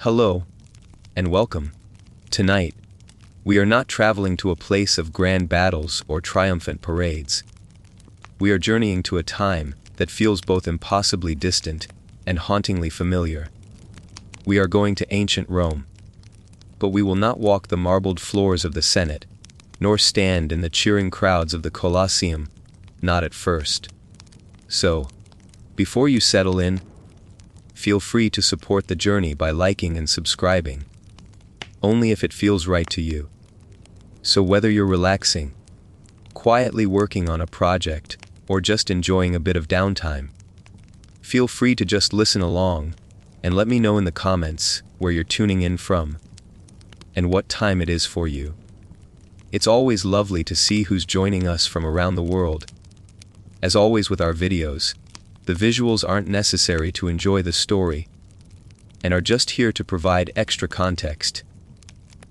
Hello, and welcome. Tonight, we are not traveling to a place of grand battles or triumphant parades. We are journeying to a time that feels both impossibly distant and hauntingly familiar. We are going to ancient Rome. But we will not walk the marbled floors of the Senate, nor stand in the cheering crowds of the Colosseum, not at first. So, before you settle in, feel free to support the journey by liking and subscribing, only if it feels right to you. So whether you're relaxing, quietly working on a project, or just enjoying a bit of downtime, feel free to just listen along and let me know in the comments where you're tuning in from and what time it is for you. It's always lovely to see who's joining us from around the world. As always with our videos, the visuals aren't necessary to enjoy the story and are just here to provide extra context.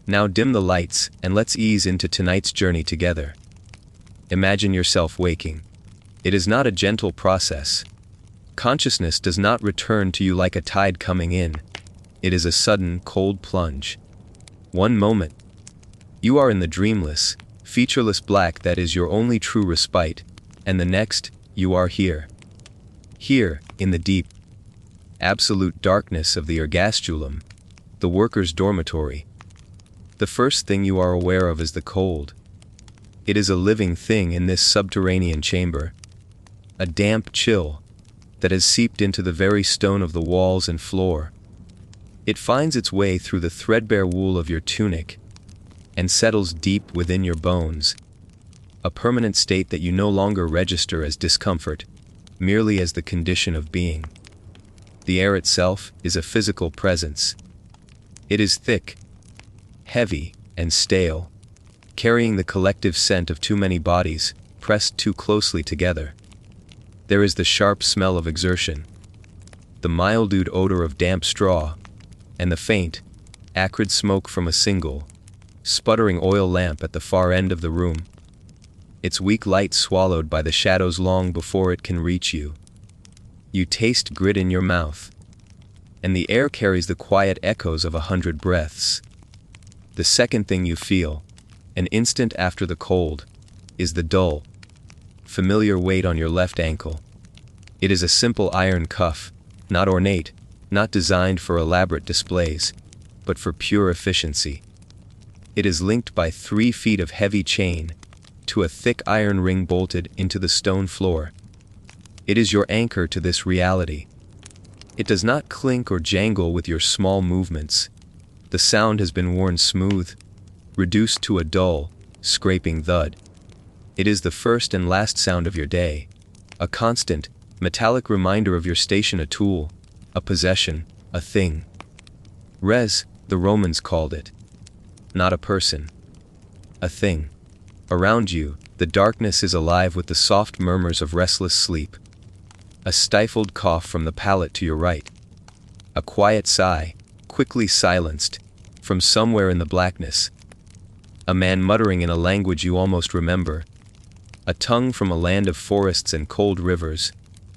Now dim the lights and let's ease into tonight's journey together. Imagine yourself waking. It is not a gentle process. Consciousness does not return to you like a tide coming in. It is a sudden, cold plunge. One moment, you are in the dreamless, featureless black that is your only true respite, and the next, you are here. Here, in the deep, absolute darkness of the ergastulum, the workers' dormitory. The first thing you are aware of is the cold. It is a living thing in this subterranean chamber. A damp chill that has seeped into the very stone of the walls and floor. It finds its way through the threadbare wool of your tunic and settles deep within your bones, a permanent state that you no longer register as discomfort, merely as the condition of being. The air itself is a physical presence. It is thick, heavy, and stale, carrying the collective scent of too many bodies pressed too closely together. There is the sharp smell of exertion, the mildewed odor of damp straw, and the faint, acrid smoke from a single, sputtering oil lamp at the far end of the room, its weak light swallowed by the shadows long before it can reach you. You taste grit in your mouth, and the air carries the quiet echoes of 100 breaths. The second thing you feel, an instant after the cold, is the dull, familiar weight on your left ankle. It is a simple iron cuff, not ornate, not designed for elaborate displays, but for pure efficiency. It is linked by 3 feet of heavy chain to a thick iron ring bolted into the stone floor. It is your anchor to this reality. It does not clink or jangle with your small movements. The sound has been worn smooth, reduced to a dull, scraping thud. It is the first and last sound of your day, a constant, metallic reminder of your station, a tool, a possession, a thing. Res, the Romans called it. Not a person. A thing. Around you, the darkness is alive with the soft murmurs of restless sleep. A stifled cough from the palate to your right. A quiet sigh, quickly silenced, from somewhere in the blackness. A man muttering in a language you almost remember. A tongue from a land of forests and cold rivers.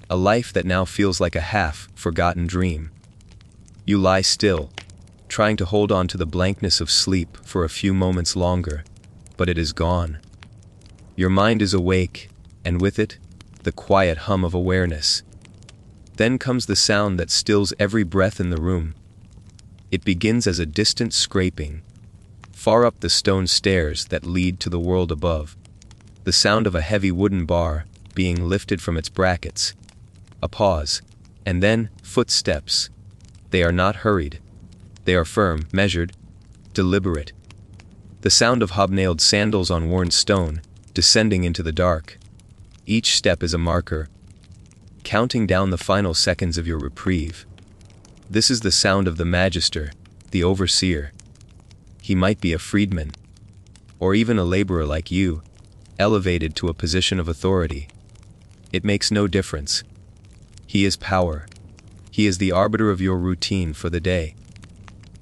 A life that now feels like a half-forgotten dream. You lie still, trying to hold on to the blankness of sleep for a few moments longer, but it is gone. Your mind is awake, and with it, the quiet hum of awareness. Then comes the sound that stills every breath in the room. It begins as a distant scraping, far up the stone stairs that lead to the world above. The sound of a heavy wooden bar being lifted from its brackets. A pause, and then footsteps. They are not hurried. They are firm, measured, deliberate. The sound of hobnailed sandals on worn stone, descending into the dark. Each step is a marker, counting down the final seconds of your reprieve. This is the sound of the magister, the overseer. He might be a freedman, or even a laborer like you, elevated to a position of authority. It makes no difference. He is power. He is the arbiter of your routine for the day.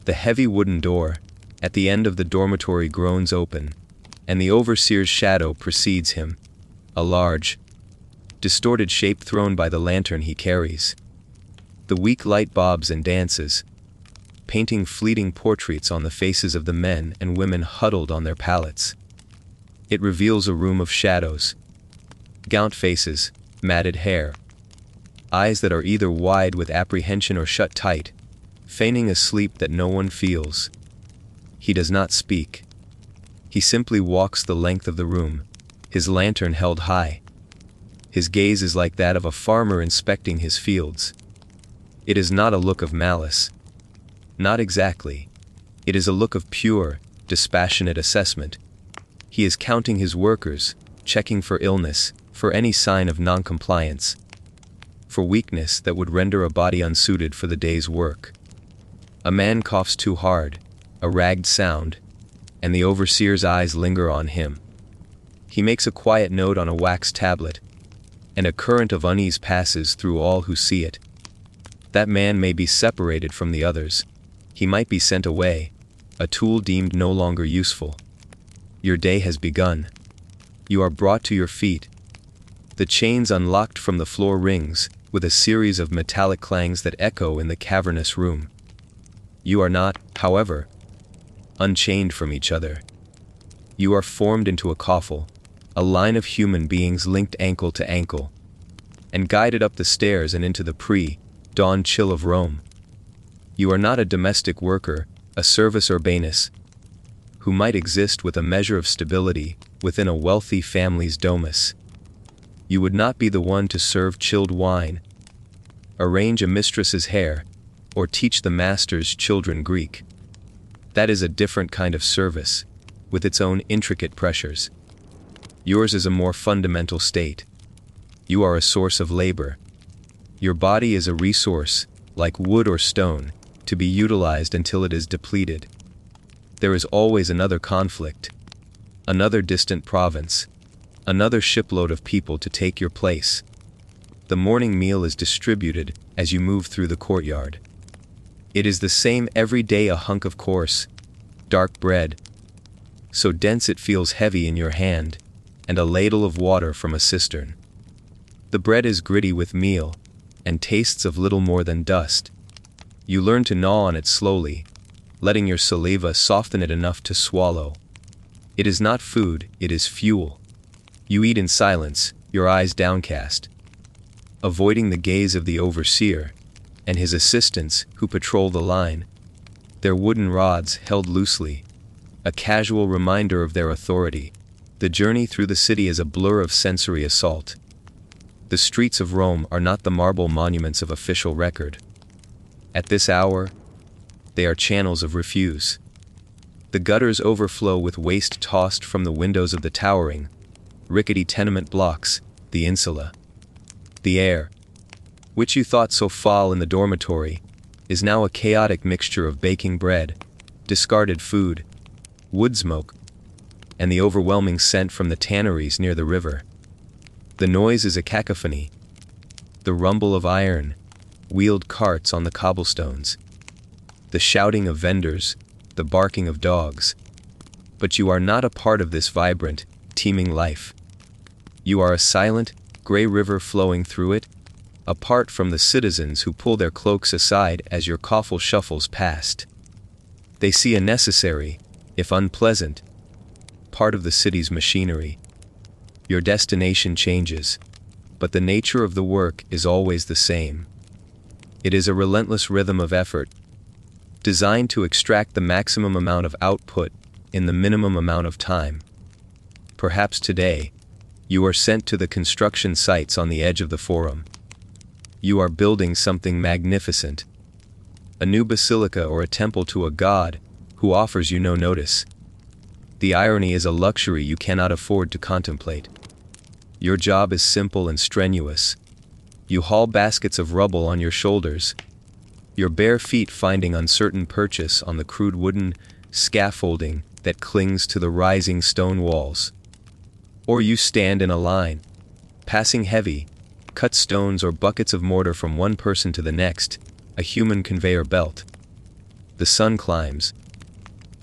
The heavy wooden door, at the end of the dormitory, groans open, and the overseer's shadow precedes him, a large, distorted shape thrown by the lantern he carries. The weak light bobs and dances, painting fleeting portraits on the faces of the men and women huddled on their pallets. It reveals a room of shadows. Gaunt faces, matted hair. Eyes that are either wide with apprehension or shut tight, feigning a sleep that no one feels. He does not speak. He simply walks the length of the room, his lantern held high. His gaze is like that of a farmer inspecting his fields. It is not a look of malice. Not exactly. It is a look of pure, dispassionate assessment. He is counting his workers, checking for illness, for any sign of non-compliance, for weakness that would render a body unsuited for the day's work. A man coughs too hard, a ragged sound, and the overseer's eyes linger on him. He makes a quiet note on a wax tablet, and a current of unease passes through all who see it. That man may be separated from the others. He might be sent away, a tool deemed no longer useful. Your day has begun. You are brought to your feet. The chains unlocked from the floor rings, with a series of metallic clangs that echo in the cavernous room. You are not, however, unchained from each other. You are formed into a coffle, a line of human beings linked ankle to ankle, and guided up the stairs and into the pre-dawn chill of Rome. You are not a domestic worker, a servus urbanus, who might exist with a measure of stability within a wealthy family's domus. You would not be the one to serve chilled wine, arrange a mistress's hair, or teach the master's children Greek. That is a different kind of service, with its own intricate pressures. Yours is a more fundamental state. You are a source of labor. Your body is a resource, like wood or stone, to be utilized until it is depleted. There is always another conflict, another distant province, another shipload of people to take your place. The morning meal is distributed as you move through the courtyard. It is the same every day, a hunk of coarse, dark bread, so dense it feels heavy in your hand, and a ladle of water from a cistern. The bread is gritty with meal, and tastes of little more than dust. You learn to gnaw on it slowly, letting your saliva soften it enough to swallow. It is not food, it is fuel. You eat in silence, your eyes downcast, avoiding the gaze of the overseer and his assistants who patrol the line, their wooden rods held loosely, a casual reminder of their authority. The journey through the city is a blur of sensory assault. The streets of Rome are not the marble monuments of official record. At this hour, they are channels of refuse. The gutters overflow with waste tossed from the windows of the towering, rickety tenement blocks, the insula. The air, which you thought so foul in the dormitory, is now a chaotic mixture of baking bread, discarded food, wood smoke, and the overwhelming scent from the tanneries near the river. The noise is a cacophony. The rumble of iron, wheeled carts on the cobblestones, the shouting of vendors, the barking of dogs. But you are not a part of this vibrant, teeming life. You are a silent, gray river flowing through it, apart from the citizens who pull their cloaks aside as your coffle shuffles past. They see a necessary, if unpleasant, part of the city's machinery. Your destination changes, but the nature of the work is always the same. It is a relentless rhythm of effort, designed to extract the maximum amount of output in the minimum amount of time. Perhaps today, you are sent to the construction sites on the edge of the forum. You are building something magnificent, a new basilica or a temple to a god who offers you no notice. The irony is a luxury you cannot afford to contemplate. Your job is simple and strenuous. You haul baskets of rubble on your shoulders, your bare feet finding uncertain purchase on the crude wooden scaffolding that clings to the rising stone walls. Or you stand in a line, passing heavy, cut stones or buckets of mortar from one person to the next, a human conveyor belt. The sun climbs,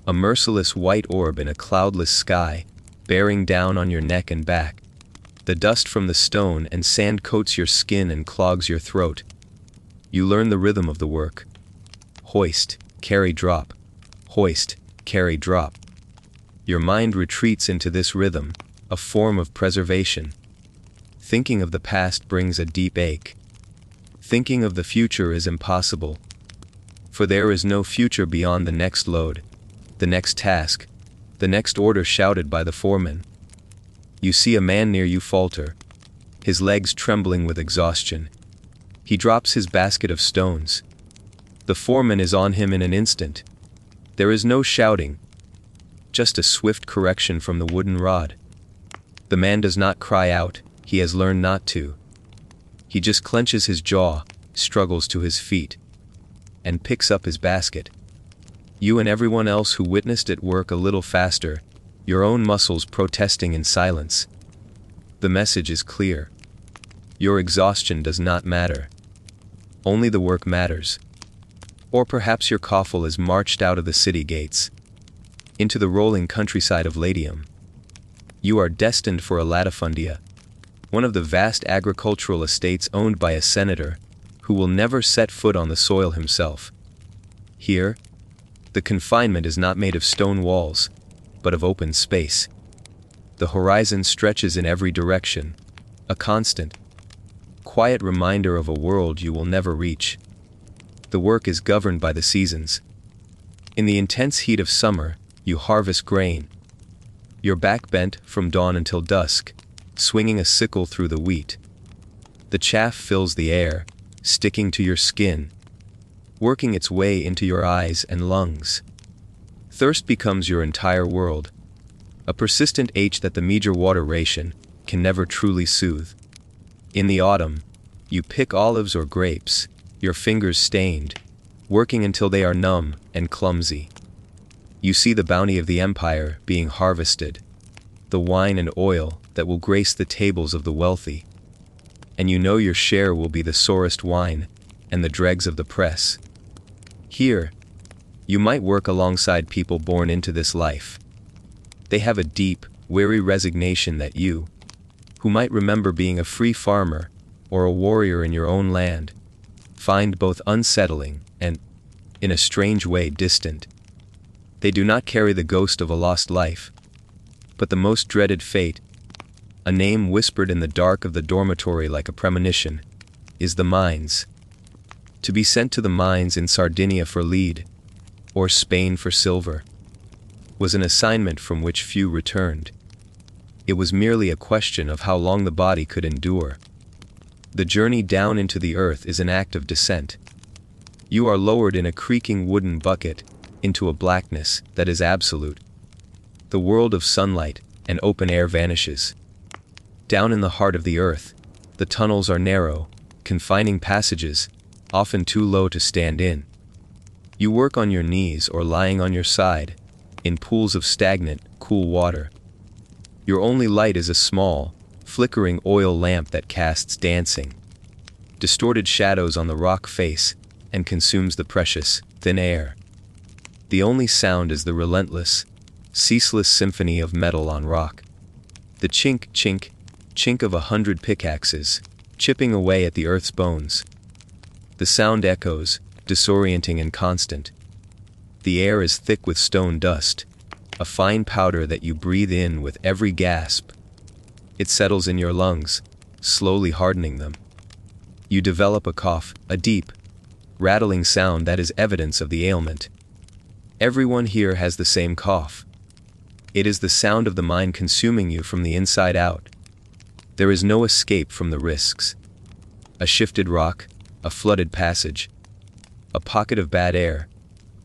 a merciless white orb in a cloudless sky, bearing down on your neck and back. The dust from the stone and sand coats your skin and clogs your throat. You learn the rhythm of the work. Hoist, carry drop, hoist, carry drop. Your mind retreats into this rhythm, a form of preservation. Thinking of the past brings a deep ache. Thinking of the future is impossible. For there is no future beyond the next load, the next task, the next order shouted by the foreman. You see a man near you falter, his legs trembling with exhaustion. He drops his basket of stones. The foreman is on him in an instant. There is no shouting, just a swift correction from the wooden rod. The man does not cry out, he has learned not to. He just clenches his jaw, struggles to his feet, and picks up his basket. You and everyone else who witnessed it work a little faster, your own muscles protesting in silence. The message is clear. Your exhaustion does not matter. Only the work matters. Or perhaps your coffle is marched out of the city gates, into the rolling countryside of Latium. You are destined for a latifundia, one of the vast agricultural estates owned by a senator, who will never set foot on the soil himself. Here, the confinement is not made of stone walls, but of open space. The horizon stretches in every direction, a constant, quiet reminder of a world you will never reach. The work is governed by the seasons. In the intense heat of summer, you harvest grain, your back bent from dawn until dusk, swinging a sickle through the wheat. The chaff fills the air, sticking to your skin, working its way into your eyes and lungs. Thirst becomes your entire world, a persistent ache that the meager water ration can never truly soothe. In the autumn, you pick olives or grapes, your fingers stained, working until they are numb and clumsy. You see the bounty of the empire being harvested, the wine and oil that will grace the tables of the wealthy. And you know your share will be the sorest wine and the dregs of the press. Here, you might work alongside people born into this life. They have a deep, weary resignation that you, who might remember being a free farmer or a warrior in your own land, find both unsettling and, in a strange way, distant. They do not carry the ghost of a lost life, but the most dreaded fate, a name whispered in the dark of the dormitory like a premonition, is the mines. To be sent to the mines in Sardinia for lead, or Spain for silver, was an assignment from which few returned. It was merely a question of how long the body could endure. The journey down into the earth is an act of descent. You are lowered in a creaking wooden bucket into a blackness that is absolute. The world of sunlight and open air vanishes. Down in the heart of the earth, the tunnels are narrow, confining passages, often too low to stand in. You work on your knees or lying on your side, in pools of stagnant, cool water. Your only light is a small, flickering oil lamp that casts dancing, distorted shadows on the rock face and consumes the precious, thin air. The only sound is the relentless, ceaseless symphony of metal on rock. The chink, chink, chink of 100 pickaxes, chipping away at the earth's bones. The sound echoes, disorienting and constant. The air is thick with stone dust, a fine powder that you breathe in with every gasp. It settles in your lungs, slowly hardening them. You develop a cough, a deep, rattling sound that is evidence of the ailment. Everyone here has the same cough. It is the sound of the mine consuming you from the inside out. There is no escape from the risks. A shifted rock, a flooded passage, a pocket of bad air.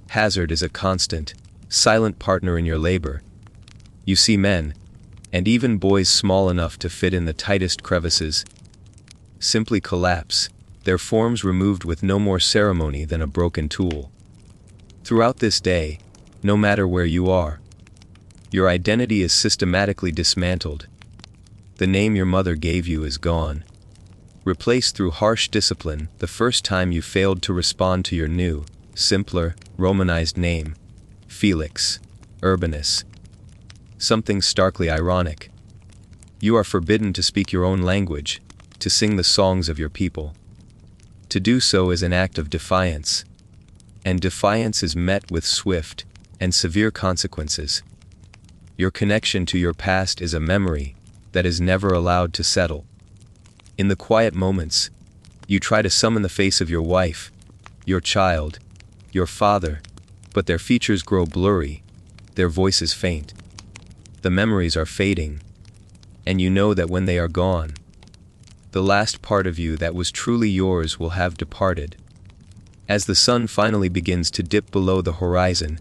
Hazard is a constant, silent partner in your labor. You see men, and even boys small enough to fit in the tightest crevices, simply collapse, their forms removed with no more ceremony than a broken tool. Throughout this day, no matter where you are, your identity is systematically dismantled. The name your mother gave you is gone, replaced through harsh discipline the first time you failed to respond to your new, simpler, Romanized name, Felix, Urbanus. Something starkly ironic. You are forbidden to speak your own language, to sing the songs of your people. To do so is an act of defiance. and defiance is met with swift and severe consequences. Your connection to your past is a memory that is never allowed to settle. In the quiet moments, you try to summon the face of your wife, your child, your father, but their features grow blurry, their voices faint. The memories are fading, and you know that when they are gone, the last part of you that was truly yours will have departed. As the sun finally begins to dip below the horizon,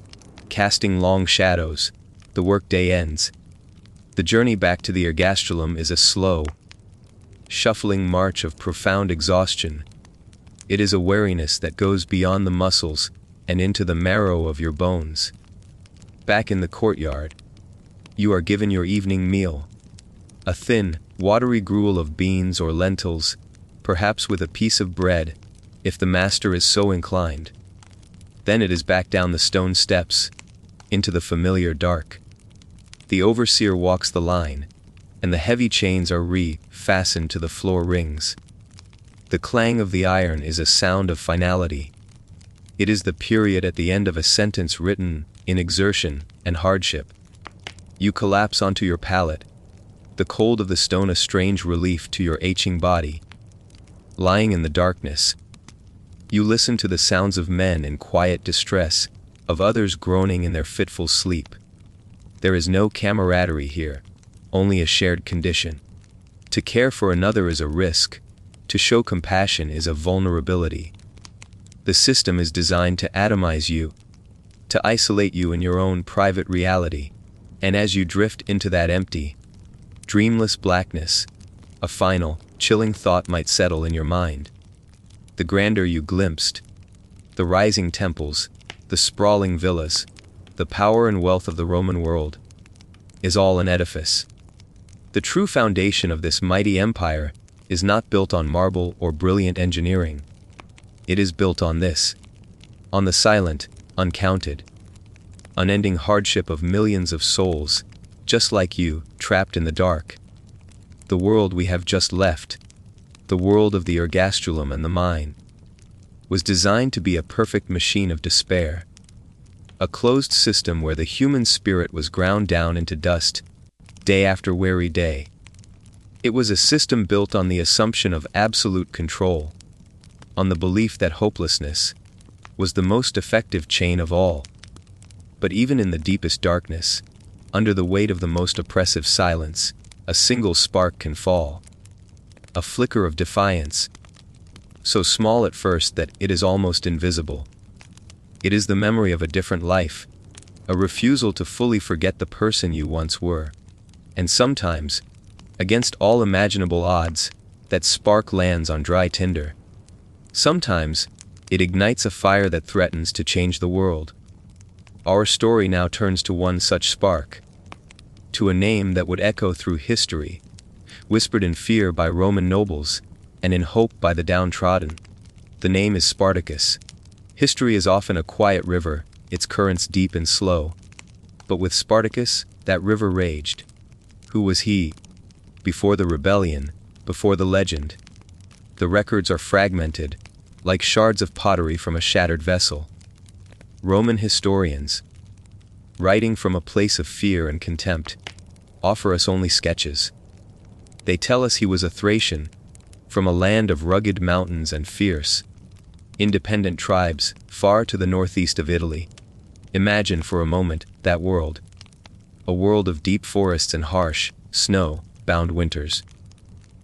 casting long shadows, the workday ends. The journey back to the ergastulum is a slow, shuffling march of profound exhaustion. It is a weariness that goes beyond the muscles and into the marrow of your bones. Back in the courtyard, you are given your evening meal. A thin, watery gruel of beans or lentils, perhaps with a piece of bread, if the master is so inclined. Then it is back down the stone steps, into the familiar dark. The overseer walks the line, and the heavy chains are fastened to the floor rings. The clang of the iron is a sound of finality. It is the period at the end of a sentence written in exertion and hardship. You collapse onto your pallet, the cold of the stone a strange relief to your aching body. Lying in the darkness, you listen to the sounds of men in quiet distress, of others groaning in their fitful sleep. There is no camaraderie here, only a shared condition. To care for another is a risk, to show compassion is a vulnerability. The system is designed to atomize you, to isolate you in your own private reality, and as you drift into that empty, dreamless blackness, a final, chilling thought might settle in your mind. The grandeur you glimpsed, the rising temples, the sprawling villas, the power and wealth of the Roman world, is all an edifice. The true foundation of this mighty empire is not built on marble or brilliant engineering. It is built on this, on the silent, uncounted, unending hardship of millions of souls, just like you, trapped in the dark. The world we have just left, the world of the ergastulum and the mine, was designed to be a perfect machine of despair. A closed system where the human spirit was ground down into dust, day after weary day. It was a system built on the assumption of absolute control, on the belief that hopelessness was the most effective chain of all. But even in the deepest darkness, under the weight of the most oppressive silence, a single spark can fall. A flicker of defiance, so small at first that it is almost invisible. It is the memory of a different life, a refusal to fully forget the person you once were. And sometimes, against all imaginable odds, that spark lands on dry tinder. Sometimes, it ignites a fire that threatens to change the world. Our story now turns to one such spark, to a name that would echo through history, whispered in fear by Roman nobles, and in hope by the downtrodden. The name is Spartacus. History is often a quiet river, its currents deep and slow. But with Spartacus, that river raged. Who was he? Before the rebellion, before the legend. The records are fragmented, like shards of pottery from a shattered vessel. Roman historians, writing from a place of fear and contempt, offer us only sketches. They tell us he was a Thracian, from a land of rugged mountains and fierce, independent tribes far to the northeast of Italy. Imagine for a moment that world. A world of deep forests and harsh, snow-bound winters.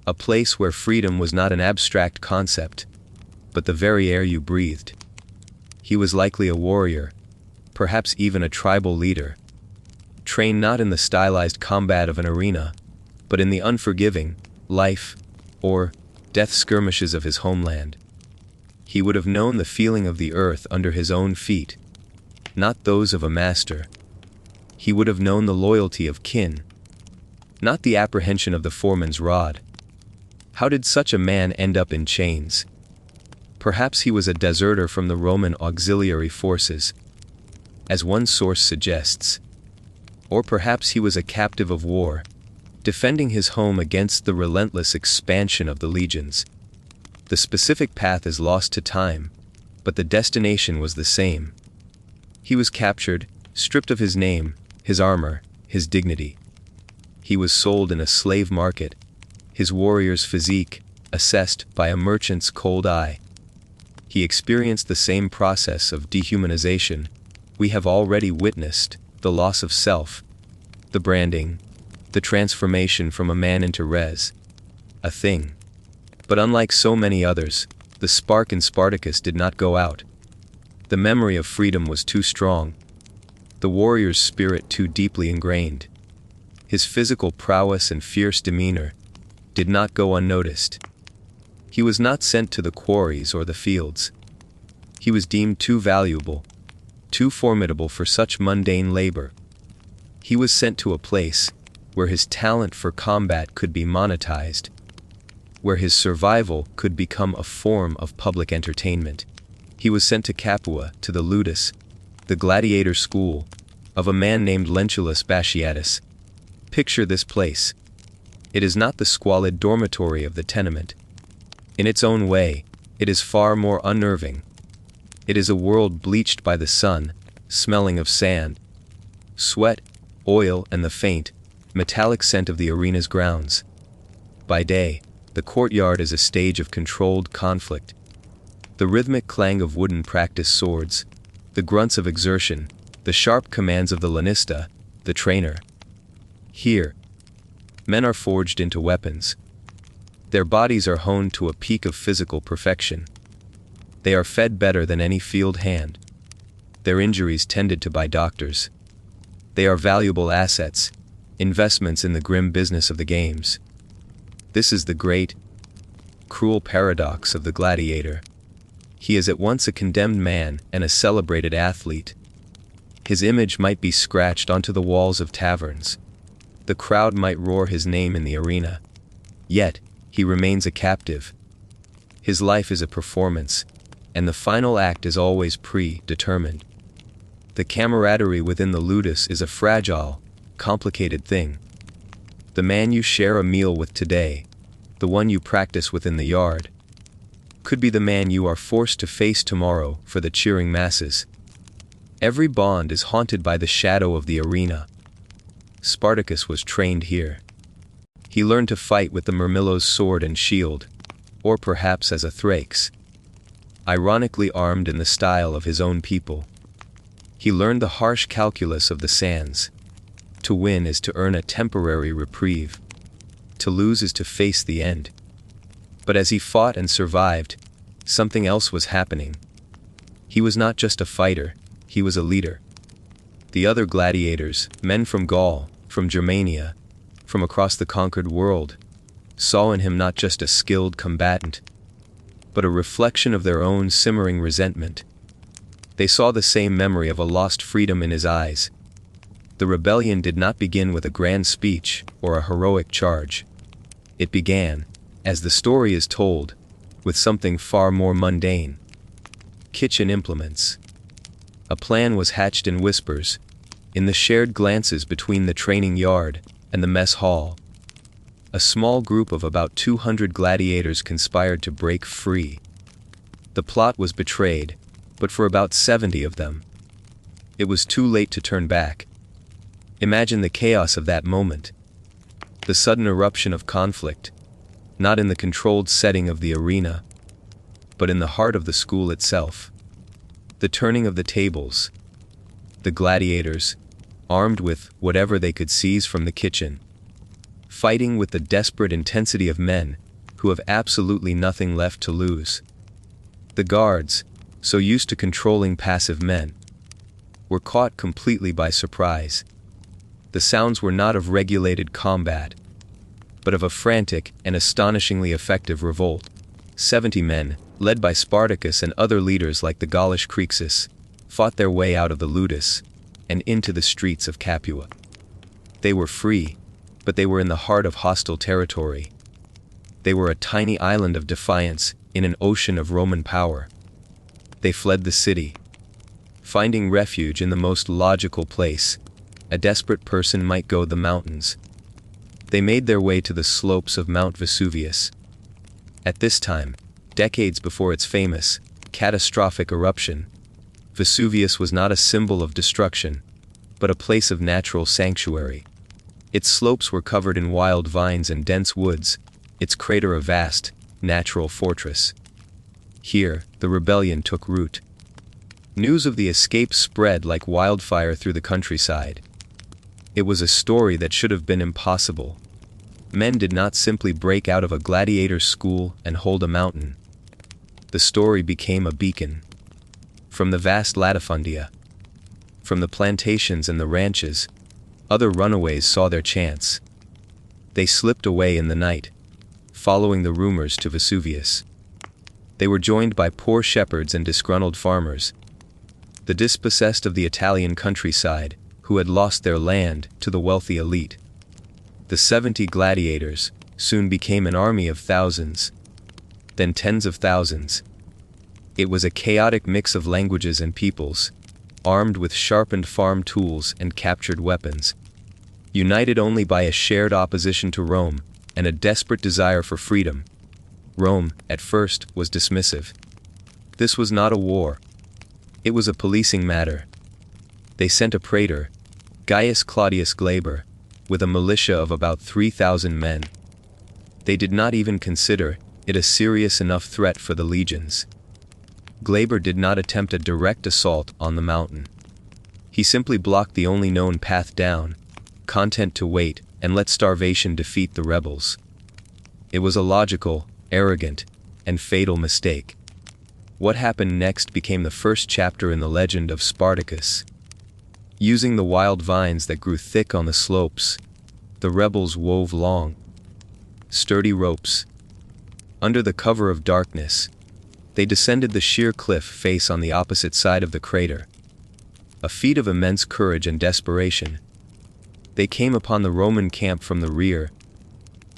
A place where freedom was not an abstract concept, but the very air you breathed. He was likely a warrior, perhaps even a tribal leader, trained not in the stylized combat of an arena, but in the unforgiving life or death skirmishes of his homeland. He would have known the feeling of the earth under his own feet, not those of a master. He would have known the loyalty of kin, not the apprehension of the foreman's rod. How did such a man end up in chains? Perhaps he was a deserter from the Roman auxiliary forces, as one source suggests. Or perhaps he was a captive of war, defending his home against the relentless expansion of the legions. The specific path is lost to time, but the destination was the same. He was captured, stripped of his name, his armor, his dignity. He was sold in a slave market, his warrior's physique assessed by a merchant's cold eye. He experienced the same process of dehumanization we have already witnessed: the loss of self, the branding, the transformation from a man into a thing. But unlike so many others, the spark in Spartacus did not go out. The memory of freedom was too strong, the warrior's spirit too deeply ingrained. His physical prowess and fierce demeanor did not go unnoticed. He was not sent to the quarries or the fields. He was deemed too valuable, too formidable for such mundane labor. He was sent to a place where his talent for combat could be monetized, where his survival could become a form of public entertainment. He was sent to Capua, to the Ludus, the gladiator school, of a man named Lentulus Batiatus. Picture this place. It is not the squalid dormitory of the tenement. In its own way, it is far more unnerving. It is a world bleached by the sun, smelling of sand, sweat, oil, and the faint, metallic scent of the arena's grounds. By day, the courtyard is a stage of controlled conflict. The rhythmic clang of wooden practice swords, the grunts of exertion, the sharp commands of the lanista, the trainer. Here, men are forged into weapons. Their bodies are honed to a peak of physical perfection. They are fed better than any field hand. Their injuries tended to by doctors. They are valuable assets, investments in the grim business of the games. This is the great, cruel paradox of the gladiator. He is at once a condemned man and a celebrated athlete. His image might be scratched onto the walls of taverns. The crowd might roar his name in the arena. Yet, he remains a captive. His life is a performance, and the final act is always predetermined. The camaraderie within the ludus is a fragile, complicated thing. The man you share a meal with today, the one you practice within the yard, could be the man you are forced to face tomorrow for the cheering masses. Every bond is haunted by the shadow of the arena. Spartacus was trained here. He learned to fight with the Myrmilos sword and shield, or perhaps as a Thrax, ironically armed in the style of his own people. He learned the harsh calculus of the sands. To win is to earn a temporary reprieve. To lose is to face the end. But as he fought and survived, something else was happening. He was not just a fighter, he was a leader. The other gladiators, men from Gaul, from Germania, from across the conquered world, saw in him not just a skilled combatant, but a reflection of their own simmering resentment. They saw the same memory of a lost freedom in his eyes. The rebellion did not begin with a grand speech or a heroic charge. It began, as the story is told, with something far more mundane: kitchen implements. A plan was hatched in whispers, in the shared glances between the training yard and the mess hall. A small group of about 200 gladiators conspired to break free. The plot was betrayed, but for about 70 of them, it was too late to turn back. Imagine the chaos of that moment. The sudden eruption of conflict, not in the controlled setting of the arena, but in the heart of the school itself. The turning of the tables. The gladiators, armed with whatever they could seize from the kitchen, fighting with the desperate intensity of men who have absolutely nothing left to lose. The guards, so used to controlling passive men, were caught completely by surprise. The sounds were not of regulated combat, but of a frantic and astonishingly effective revolt. 70 men, led by Spartacus and other leaders like the Gaulish Crixus, fought their way out of the ludus and into the streets of Capua. They were free, but they were in the heart of hostile territory. They were a tiny island of defiance in an ocean of Roman power. They fled the city, finding refuge in the most logical place. A desperate person might go the mountains. They made their way to the slopes of Mount Vesuvius. At this time, decades before its famous catastrophic eruption, Vesuvius was not a symbol of destruction, but a place of natural sanctuary. Its slopes were covered in wild vines and dense woods, its crater a vast, natural fortress. Here, the rebellion took root. News of the escape spread like wildfire through the countryside. It was a story that should have been impossible. Men did not simply break out of a gladiator's school and hold a mountain. The story became a beacon. From the vast latifundia, from the plantations and the ranches, other runaways saw their chance. They slipped away in the night, following the rumors to Vesuvius. They were joined by poor shepherds and disgruntled farmers, the dispossessed of the Italian countryside, who had lost their land to the wealthy elite. The 70 gladiators soon became an army of thousands, then tens of thousands. It was a chaotic mix of languages and peoples, armed with sharpened farm tools and captured weapons, united only by a shared opposition to Rome and a desperate desire for freedom. Rome, at first, was dismissive. This was not a war. It was a policing matter. They sent a praetor, Gaius Claudius Glaber, with a militia of about 3,000 men. They did not even consider it a serious enough threat for the legions. Glaber did not attempt a direct assault on the mountain. He simply blocked the only known path down, content to wait and let starvation defeat the rebels. It was a logical, arrogant, and fatal mistake. What happened next became the first chapter in the legend of Spartacus. Using the wild vines that grew thick on the slopes, the rebels wove long, sturdy ropes. Under the cover of darkness, they descended the sheer cliff face on the opposite side of the crater. A feat of immense courage and desperation. They came upon the Roman camp from the rear,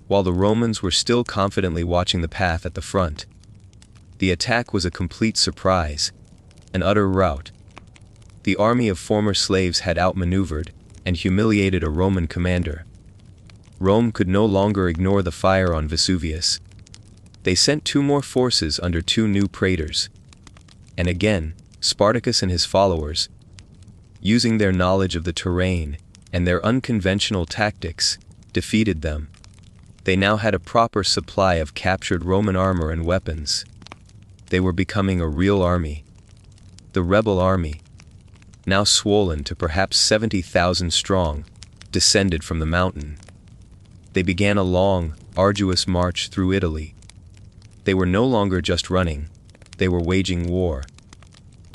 while the Romans were still confidently watching the path at the front. The attack was a complete surprise, an utter rout. The army of former slaves had outmaneuvered and humiliated a Roman commander. Rome could no longer ignore the fire on Vesuvius. They sent 2 more forces under 2 new praetors. And again, Spartacus and his followers, using their knowledge of the terrain and their unconventional tactics, defeated them. They now had a proper supply of captured Roman armor and weapons. They were becoming a real army. The rebel army, now swollen to perhaps 70,000 strong, descended from the mountain. They began a long, arduous march through Italy. They were no longer just running, they were waging war.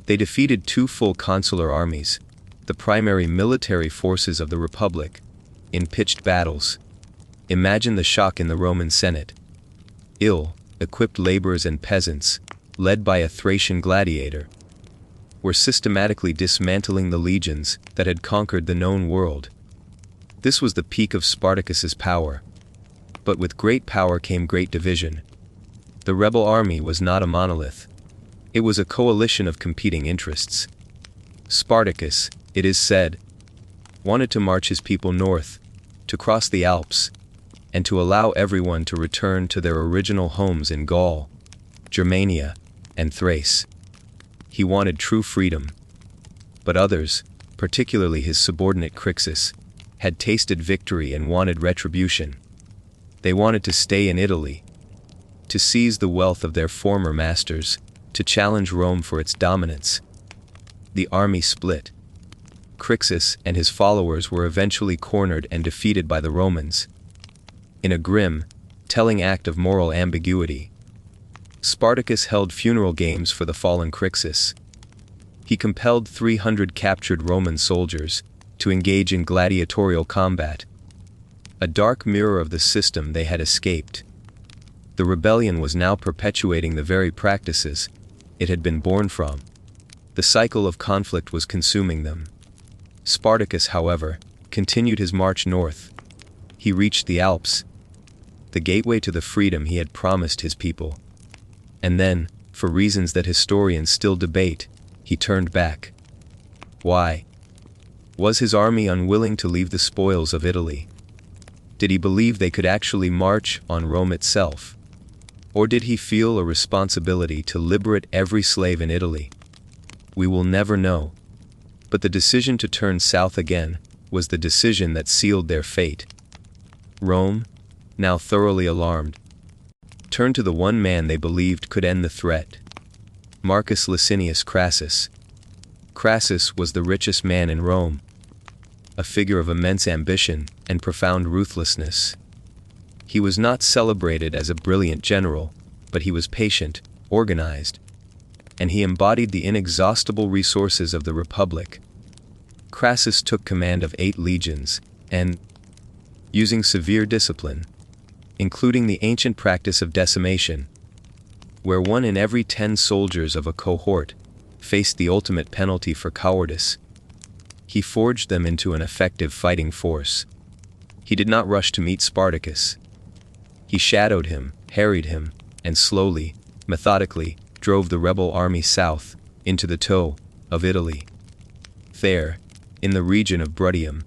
They defeated 2 full consular armies, the primary military forces of the Republic, in pitched battles. Imagine the shock in the Roman Senate. Ill-equipped laborers and peasants, led by a Thracian gladiator, were systematically dismantling the legions that had conquered the known world. This was the peak of Spartacus's power. But with great power came great division. The rebel army was not a monolith. It was a coalition of competing interests. Spartacus, it is said, wanted to march his people north, to cross the Alps, and to allow everyone to return to their original homes in Gaul, Germania, and Thrace. He wanted true freedom. But others, particularly his subordinate Crixus, had tasted victory and wanted retribution. They wanted to stay in Italy, to seize the wealth of their former masters, to challenge Rome for its dominance. The army split. Crixus and his followers were eventually cornered and defeated by the Romans. In a grim, telling act of moral ambiguity, Spartacus held funeral games for the fallen Crixus. He compelled 300 captured Roman soldiers to engage in gladiatorial combat, a dark mirror of the system they had escaped. The rebellion was now perpetuating the very practices it had been born from. The cycle of conflict was consuming them. Spartacus, however, continued his march north. He reached the Alps, the gateway to the freedom he had promised his people. And then, for reasons that historians still debate, he turned back. Why? Was his army unwilling to leave the spoils of Italy? Did he believe they could actually march on Rome itself? Or did he feel a responsibility to liberate every slave in Italy? We will never know. But the decision to turn south again was the decision that sealed their fate. Rome, now thoroughly alarmed, turned to the one man they believed could end the threat: Marcus Licinius Crassus. Crassus was the richest man in Rome, a figure of immense ambition and profound ruthlessness. He was not celebrated as a brilliant general, but he was patient, organized, and he embodied the inexhaustible resources of the Republic. Crassus took command of 8 legions, and, using severe discipline, including the ancient practice of decimation, where 1 in every 10 soldiers of a cohort faced the ultimate penalty for cowardice, he forged them into an effective fighting force. He did not rush to meet Spartacus. He shadowed him, harried him, and slowly, methodically, drove the rebel army south into the toe of Italy. There, in the region of Bruttium,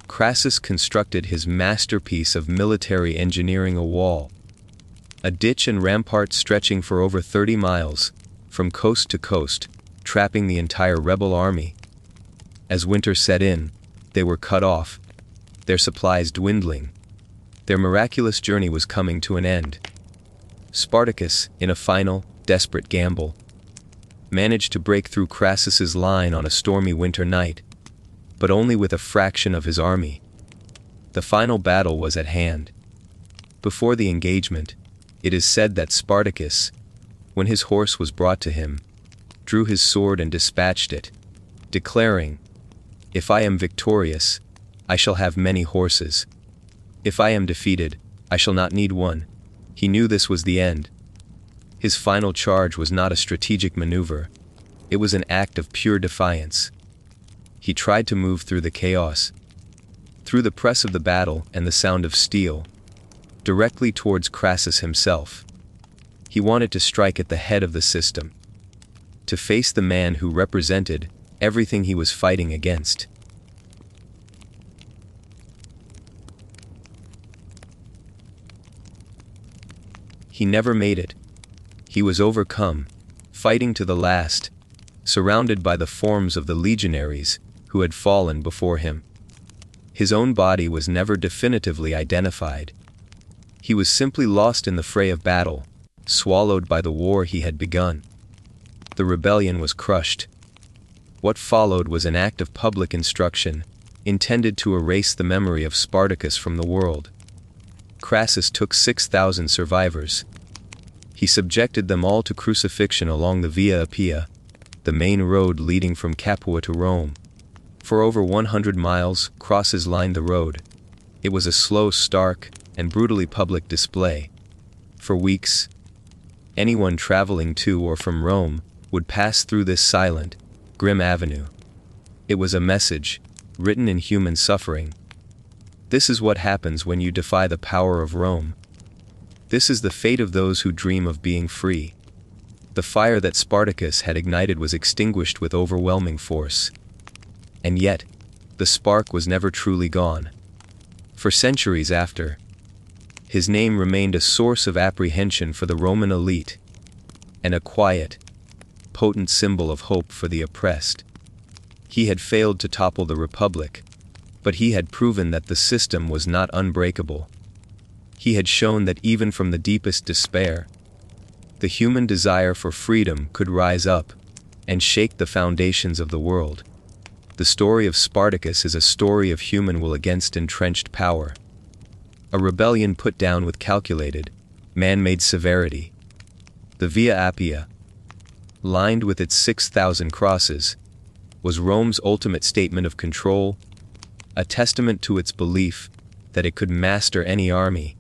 Crassus constructed his masterpiece of military engineering: a wall, a ditch and rampart stretching for over 30 miles, from coast to coast, trapping the entire rebel army. As winter set in, they were cut off, their supplies dwindling. Their miraculous journey was coming to an end. Spartacus, in a final, desperate gamble, managed to break through Crassus's line on a stormy winter night, but only with a fraction of his army. The final battle was at hand. Before the engagement, it is said that Spartacus, when his horse was brought to him, drew his sword and dispatched it, declaring, "If I am victorious, I shall have many horses. If I am defeated, I shall not need one." He knew this was the end. His final charge was not a strategic maneuver. It was an act of pure defiance. He tried to move through the chaos, through the press of the battle and the sound of steel, directly towards Crassus himself. He wanted to strike at the head of the system, to face the man who represented everything he was fighting against. He never made it. He was overcome, fighting to the last, surrounded by the forms of the legionaries who had fallen before him. His own body was never definitively identified. He was simply lost in the fray of battle, swallowed by the war he had begun. The rebellion was crushed. What followed was an act of public instruction, intended to erase the memory of Spartacus from the world. Crassus took 6,000 survivors. He subjected them all to crucifixion along the Via Appia, the main road leading from Capua to Rome. For over 100 miles, crosses lined the road. It was a slow, stark, and brutally public display. For weeks, anyone traveling to or from Rome would pass through this silent, grim avenue. It was a message, written in human suffering. This is what happens when you defy the power of Rome. This is the fate of those who dream of being free. The fire that Spartacus had ignited was extinguished with overwhelming force. And yet, the spark was never truly gone. For centuries after, his name remained a source of apprehension for the Roman elite, and a quiet, potent symbol of hope for the oppressed. He had failed to topple the Republic, but he had proven that the system was not unbreakable. He had shown that even from the deepest despair, the human desire for freedom could rise up and shake the foundations of the world. The story of Spartacus is a story of human will against entrenched power. A rebellion put down with calculated, man-made severity. The Via Appia, lined with its 6,000 crosses, was Rome's ultimate statement of control, a testament to its belief that it could master any army,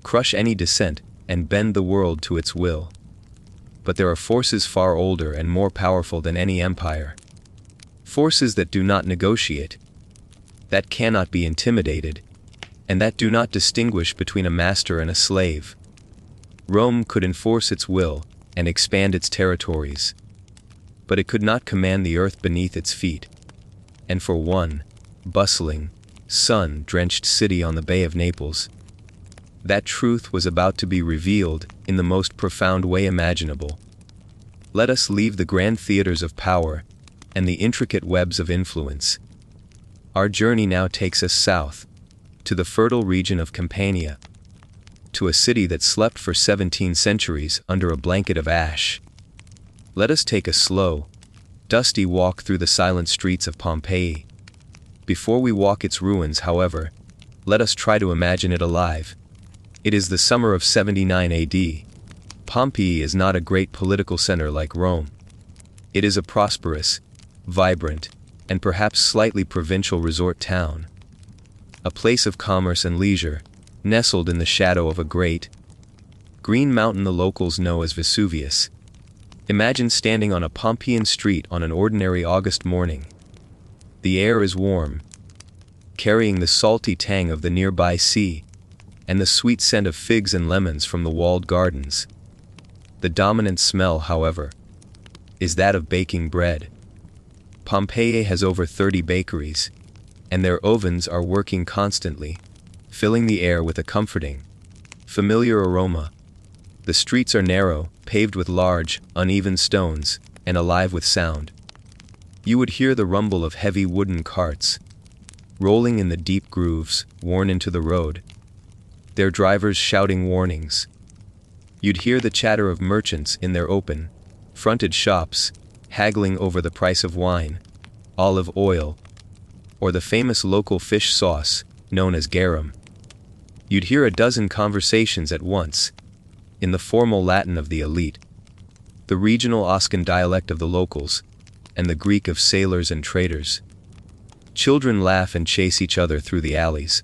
crush any dissent, and bend the world to its will. But there are forces far older and more powerful than any empire. Forces that do not negotiate, that cannot be intimidated, and that do not distinguish between a master and a slave. Rome could enforce its will and expand its territories, but it could not command the earth beneath its feet. And for one bustling, sun-drenched city on the Bay of Naples, That truth was about to be revealed in the most profound way imaginable. Let us leave the grand theaters of power and the intricate webs of influence. Our journey now takes us south, to the fertile region of Campania, to a city that slept for 17 centuries under a blanket of ash. Let us take a slow, dusty walk through the silent streets of Pompeii. Before we walk its ruins, however, let us try to imagine it alive. It is the summer of 79 AD. Pompeii is not a great political center like Rome. It is a prosperous, vibrant, and perhaps slightly provincial resort town. A place of commerce and leisure, nestled in the shadow of a great, green mountain the locals know as Vesuvius. Imagine standing on a Pompeian street on an ordinary August morning. The air is warm, carrying the salty tang of the nearby sea, and the sweet scent of figs and lemons from the walled gardens. The dominant smell, however, is that of baking bread. Pompeii has over 30 bakeries, and their ovens are working constantly, filling the air with a comforting, familiar aroma. The streets are narrow, paved with large, uneven stones, and alive with sound. You would hear the rumble of heavy wooden carts, rolling in the deep grooves worn into the road, their drivers shouting warnings. You'd hear the chatter of merchants in their open, fronted shops, haggling over the price of wine, olive oil, or the famous local fish sauce, known as garum. You'd hear a dozen conversations at once, in the formal Latin of the elite, the regional Oscan dialect of the locals, and the Greek of sailors and traders. Children laugh and chase each other through the alleys,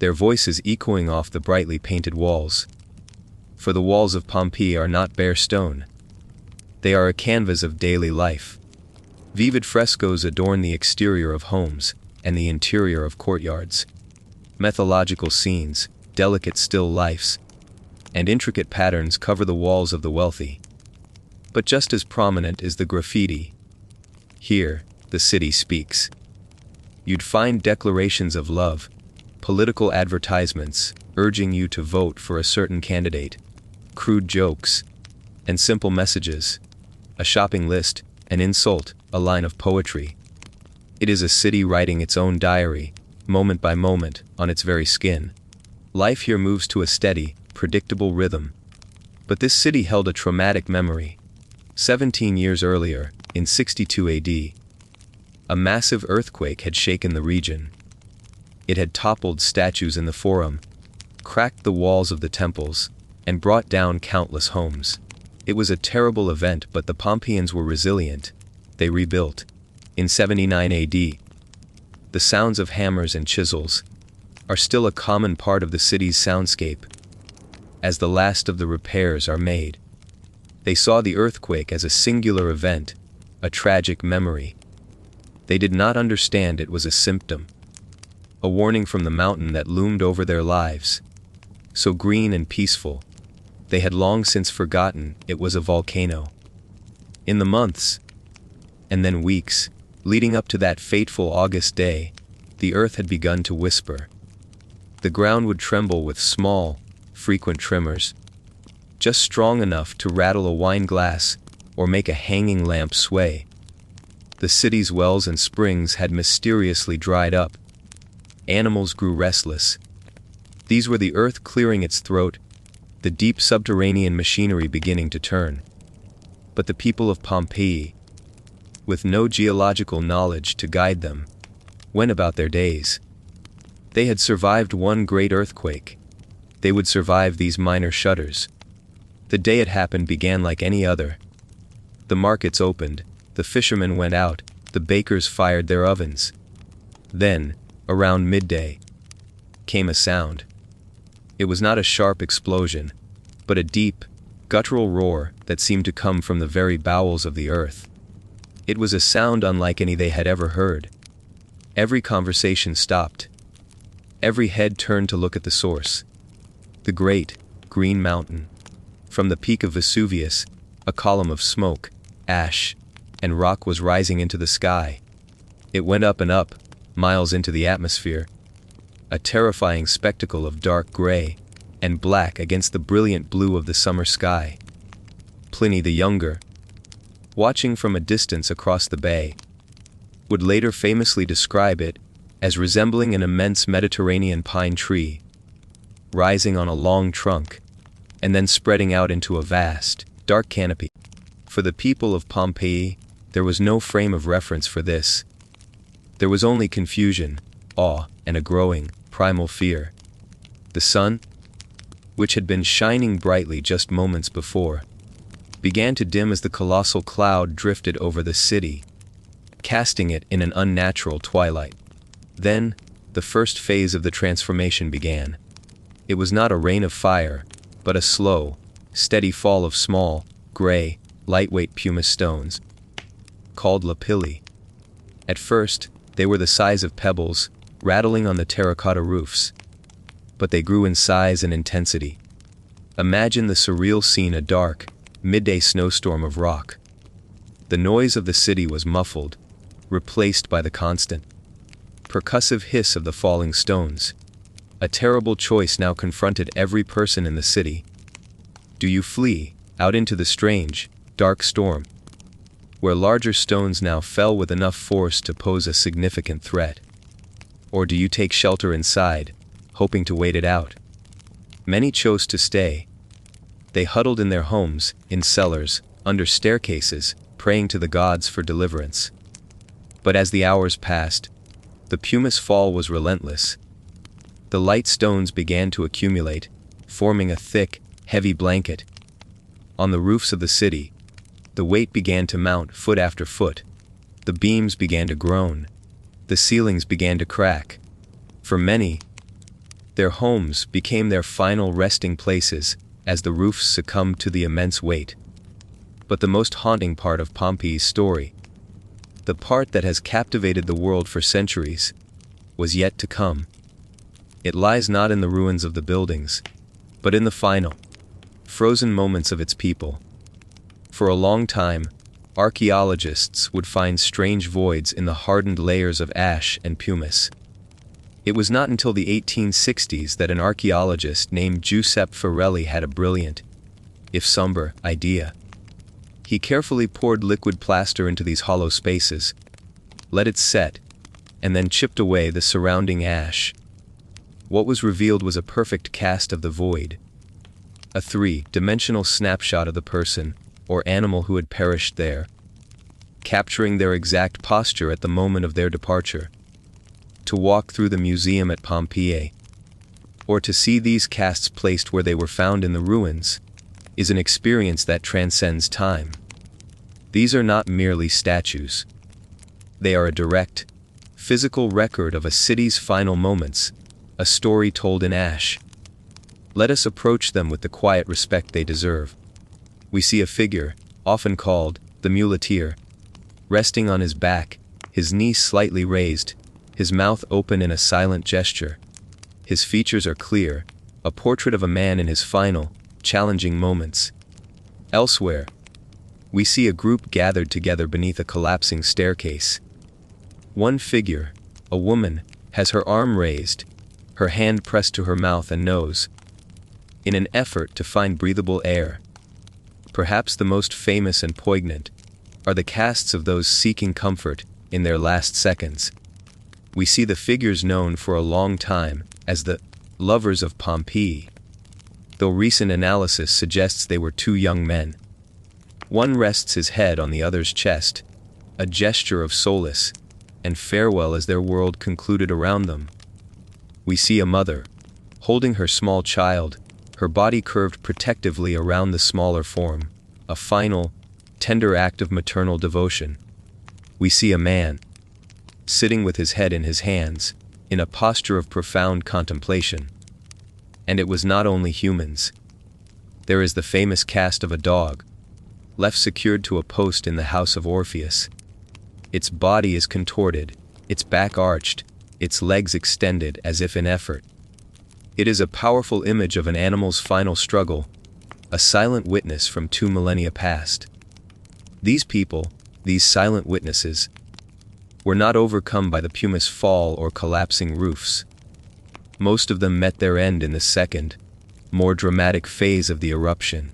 their voices echoing off the brightly painted walls. For the walls of Pompeii are not bare stone. They are a canvas of daily life. Vivid frescoes adorn the exterior of homes and the interior of courtyards. Mythological scenes, delicate still lifes, and intricate patterns cover the walls of the wealthy. But just as prominent is the graffiti. Here, the city speaks. You'd find declarations of love, political advertisements urging you to vote for a certain candidate, crude jokes, and simple messages, a shopping list, an insult, a line of poetry. It is a city writing its own diary, moment by moment, on its very skin. Life here moves to a steady, predictable rhythm. But this city held a traumatic memory. 17 years earlier, in 62 AD, a massive earthquake had shaken the region. It had toppled statues in the Forum, cracked the walls of the temples, and brought down countless homes. It was a terrible event, but the Pompeians were resilient. They rebuilt. In 79 AD, the sounds of hammers and chisels are still a common part of the city's soundscape. As the last of the repairs are made, they saw the earthquake as a singular event, a tragic memory. They did not understand it was a symptom, a warning from the mountain that loomed over their lives. So green and peaceful, they had long since forgotten it was a volcano. In the months, and then weeks, leading up to that fateful August day, the earth had begun to whisper. The ground would tremble with small, frequent tremors, just strong enough to rattle a wine glass or make a hanging lamp sway. The city's wells and springs had mysteriously dried up. Animals grew restless. These were the earth clearing its throat, the deep subterranean machinery beginning to turn. But the people of Pompeii, with no geological knowledge to guide them, went about their days. They had survived one great earthquake. They would survive these minor shudders. The day it happened began like any other. The markets opened, the fishermen went out, the bakers fired their ovens. Then, around midday, came a sound. It was not a sharp explosion, but a deep, guttural roar that seemed to come from the very bowels of the earth. It was a sound unlike any they had ever heard. Every conversation stopped. Every head turned to look at the source. The great, green mountain. From the peak of Vesuvius, a column of smoke, ash, and rock was rising into the sky. It went up and up, miles into the atmosphere. A terrifying spectacle of dark gray, and black against the brilliant blue of the summer sky. Pliny the Younger, watching from a distance across the bay, would later famously describe it as resembling an immense Mediterranean pine tree, rising on a long trunk, and then spreading out into a vast, dark canopy. For the people of Pompeii, there was no frame of reference for this. There was only confusion, awe, and a growing, primal fear. The sun, which had been shining brightly just moments before, began to dim as the colossal cloud drifted over the city, casting it in an unnatural twilight. Then, the first phase of the transformation began. It was not a rain of fire, but a slow, steady fall of small, gray, lightweight pumice stones, called lapilli. At first, they were the size of pebbles, rattling on the terracotta roofs. But they grew in size and intensity. Imagine the surreal scene: a dark, midday snowstorm of rock. The noise of the city was muffled, replaced by the constant, percussive hiss of the falling stones. A terrible choice now confronted every person in the city. Do you flee out into the strange, dark storm, where larger stones now fell with enough force to pose a significant threat? Or do you take shelter inside, hoping to wait it out? Many chose to stay. They huddled in their homes, in cellars, under staircases, praying to the gods for deliverance. But as the hours passed, the pumice fall was relentless. The light stones began to accumulate, forming a thick, heavy blanket. On the roofs of the city, the weight began to mount foot after foot. The beams began to groan. The ceilings began to crack. For many, their homes became their final resting places as the roofs succumbed to the immense weight. But the most haunting part of Pompeii's story, the part that has captivated the world for centuries, was yet to come. It lies not in the ruins of the buildings, but in the final, frozen moments of its people. For a long time, archaeologists would find strange voids in the hardened layers of ash and pumice. It was not until the 1860s that an archaeologist named Giuseppe Ferrelli had a brilliant, if somber, idea. He carefully poured liquid plaster into these hollow spaces, let it set, and then chipped away the surrounding ash. What was revealed was a perfect cast of the void, a three-dimensional snapshot of the person or animal who had perished there, capturing their exact posture at the moment of their departure. To walk through the museum at Pompeii, or to see these casts placed where they were found in the ruins, is an experience that transcends time. These are not merely statues. They are a direct, physical record of a city's final moments, a story told in ash. Let us approach them with the quiet respect they deserve. We see a figure, often called the muleteer, resting on his back, his knees slightly raised, his mouth open in a silent gesture. His features are clear, a portrait of a man in his final, challenging moments. Elsewhere, we see a group gathered together beneath a collapsing staircase. One figure, a woman, has her arm raised, her hand pressed to her mouth and nose, in an effort to find breathable air. Perhaps the most famous and poignant are the casts of those seeking comfort in their last seconds. We see the figures known for a long time as the lovers of Pompeii, though recent analysis suggests they were two young men. One rests his head on the other's chest, a gesture of solace and farewell as their world concluded around them. We see a mother, holding her small child, her body curved protectively around the smaller form, a final, tender act of maternal devotion. We see a man, sitting with his head in his hands, in a posture of profound contemplation. And it was not only humans. There is the famous cast of a dog, left secured to a post in the house of Orpheus. Its body is contorted, its back arched, its legs extended as if in effort. It is a powerful image of an animal's final struggle, a silent witness from 2 millennia past. These people, these silent witnesses, were not overcome by the pumice fall or collapsing roofs. Most of them met their end in the second, more dramatic phase of the eruption.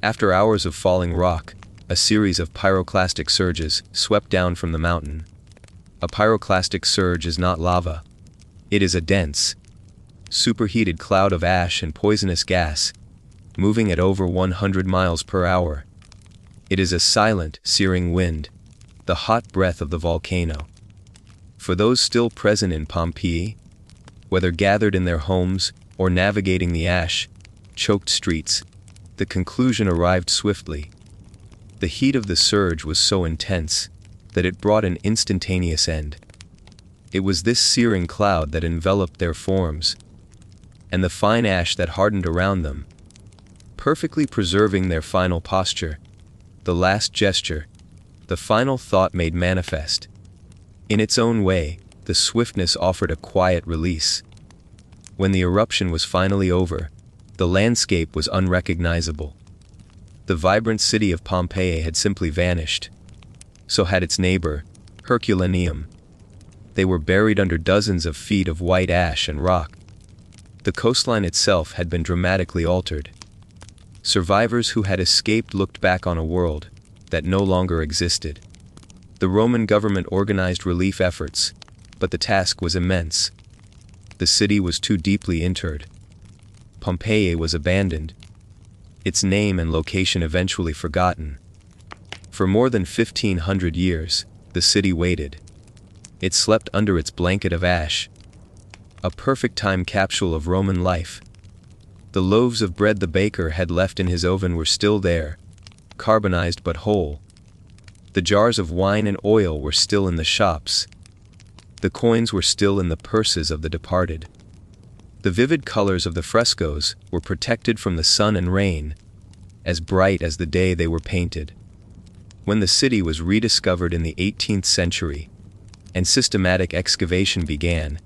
After hours of falling rock, a series of pyroclastic surges swept down from the mountain. A pyroclastic surge is not lava. It is a dense, superheated cloud of ash and poisonous gas, moving at over 100 miles per hour. It is a silent, searing wind, the hot breath of the volcano. For those still present in Pompeii, whether gathered in their homes or navigating the ash-choked streets, the conclusion arrived swiftly. The heat of the surge was so intense that it brought an instantaneous end. It was this searing cloud that enveloped their forms, and the fine ash that hardened around them, perfectly preserving their final posture, the last gesture, the final thought made manifest. In its own way, the swiftness offered a quiet release. When the eruption was finally over, the landscape was unrecognizable. The vibrant city of Pompeii had simply vanished. So had its neighbor, Herculaneum. They were buried under dozens of feet of white ash and rock. The coastline itself had been dramatically altered. Survivors who had escaped looked back on a world that no longer existed. The Roman government organized relief efforts, but the task was immense. The city was too deeply interred. Pompeii was abandoned, its name and location eventually forgotten. For more than 1,500 years, the city waited. It slept under its blanket of ash, a perfect time capsule of Roman life. The loaves of bread the baker had left in his oven were still there, carbonized but whole. The jars of wine and oil were still in the shops. The coins were still in the purses of the departed. The vivid colors of the frescoes were protected from the sun and rain, as bright as the day they were painted. When the city was rediscovered in the 18th century, and systematic excavation began,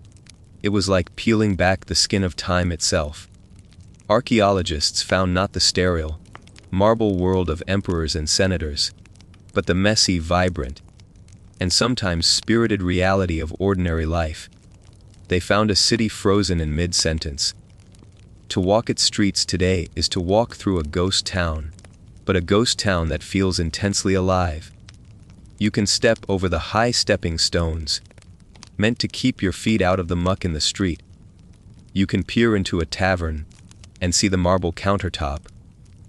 it was like peeling back the skin of time itself. Archaeologists found not the sterile, marble world of emperors and senators, but the messy, vibrant, and sometimes spirited reality of ordinary life. They found a city frozen in mid-sentence. To walk its streets today is to walk through a ghost town, but a ghost town that feels intensely alive. You can step over the high stepping stones, meant to keep your feet out of the muck in the street. You can peer into a tavern and see the marble countertop,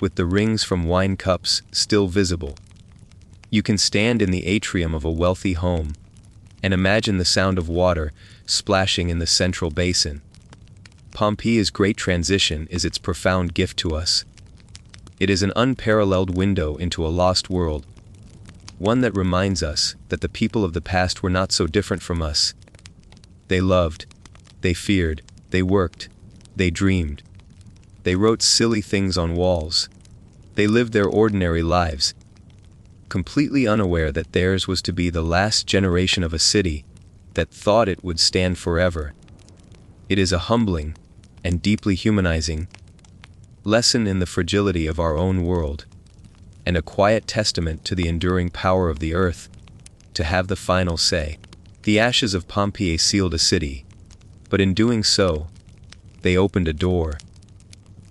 with the rings from wine cups still visible. You can stand in the atrium of a wealthy home and imagine the sound of water splashing in the central basin. Pompeii's great transition is its profound gift to us. It is an unparalleled window into a lost world, one that reminds us that the people of the past were not so different from us. They loved, they feared, they worked, they dreamed. They wrote silly things on walls. They lived their ordinary lives, completely unaware that theirs was to be the last generation of a city that thought it would stand forever. It is a humbling and deeply humanizing lesson in the fragility of our own world, and a quiet testament to the enduring power of the earth to have the final say. The ashes of Pompeii sealed a city, but in doing so, they opened a door.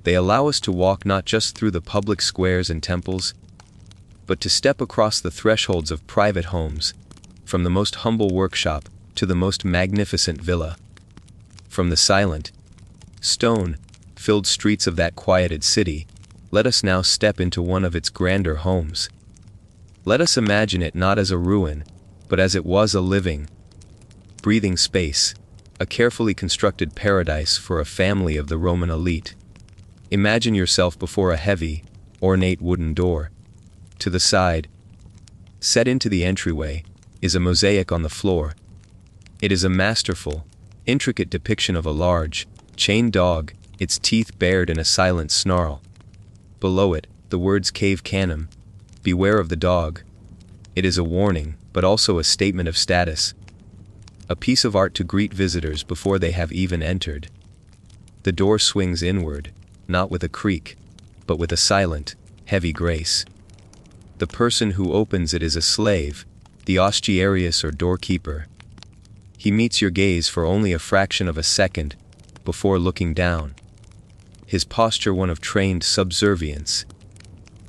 They allow us to walk not just through the public squares and temples, but to step across the thresholds of private homes, from the most humble workshop to the most magnificent villa. From the silent, stone-filled streets of that quieted city, let us now step into one of its grander homes. Let us imagine it not as a ruin, but as it was a living, breathing space, a carefully constructed paradise for a family of the Roman elite. Imagine yourself before a heavy, ornate wooden door. To the side, set into the entryway, is a mosaic on the floor. It is a masterful, intricate depiction of a large, chained dog, its teeth bared in a silent snarl. Below it, the words Cave Canem, beware of the dog. It is a warning, but also a statement of status. A piece of art to greet visitors before they have even entered. The door swings inward, not with a creak, but with a silent, heavy grace. The person who opens it is a slave, the ostiarius or doorkeeper. He meets your gaze for only a fraction of a second, before looking down. his posture one of trained subservience.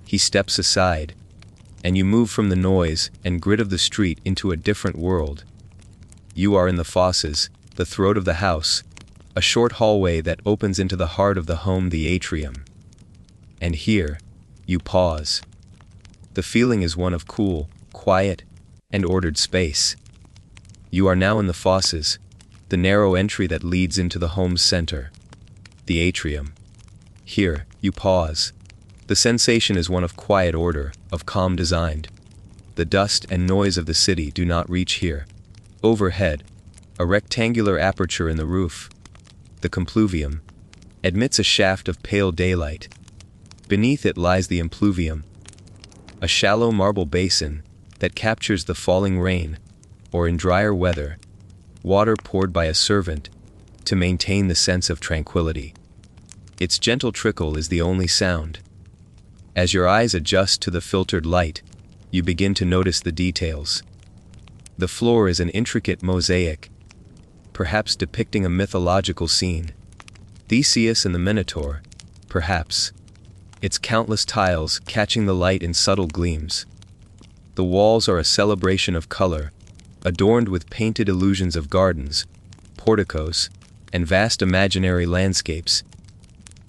He steps aside, and you move from the noise and grit of the street into a different world. You are in the fosses, the throat of the house, a short hallway that opens into the heart of the home, the atrium. And here, you pause. The feeling is one of cool, quiet, and ordered space. You are now in the fosses, the narrow entry that leads into the home's center, the atrium. Here, you pause. The sensation is one of quiet order, of calm design. The dust and noise of the city do not reach here. Overhead, a rectangular aperture in the roof, the compluvium, admits a shaft of pale daylight. Beneath it lies the impluvium, a shallow marble basin that captures the falling rain, or in drier weather, water poured by a servant to maintain the sense of tranquility. Its gentle trickle is the only sound. As your eyes adjust to the filtered light, you begin to notice the details. The floor is an intricate mosaic, perhaps depicting a mythological scene. Theseus and the Minotaur, perhaps. Its countless tiles catching the light in subtle gleams. The walls are a celebration of color, adorned with painted illusions of gardens, porticos, and vast imaginary landscapes,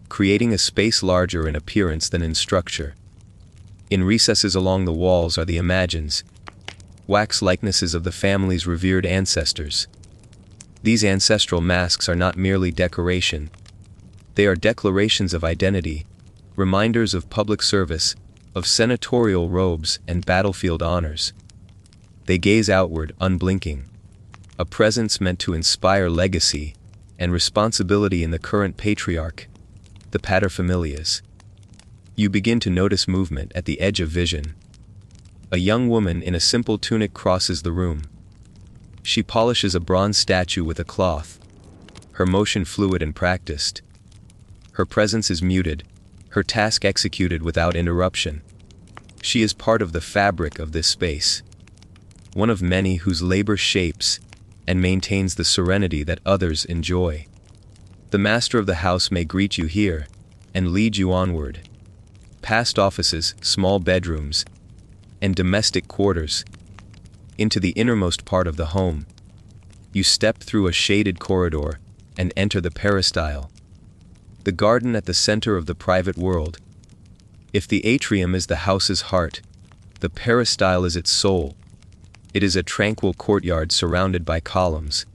creating a space larger in appearance than in structure. In recesses along the walls are the imagines, wax likenesses of the family's revered ancestors. These ancestral masks are not merely decoration. They are declarations of identity, reminders of public service, of senatorial robes and battlefield honors. They gaze outward, unblinking, a presence meant to inspire legacy and responsibility in the current patriarch, the paterfamilias. You begin to notice movement at the edge of vision. A young woman in a simple tunic crosses the room. She polishes a bronze statue with a cloth, her motion fluid and practiced. Her presence is muted, her task executed without interruption. She is part of the fabric of this space, one of many whose labor shapes and maintains the serenity that others enjoy. The master of the house may greet you here and lead you onward, past offices, small bedrooms, and domestic quarters, into the innermost part of the home. You step through a shaded corridor and enter the peristyle, the garden at the center of the private world. If the atrium is the house's heart, the peristyle is its soul. It is a tranquil courtyard surrounded by columns,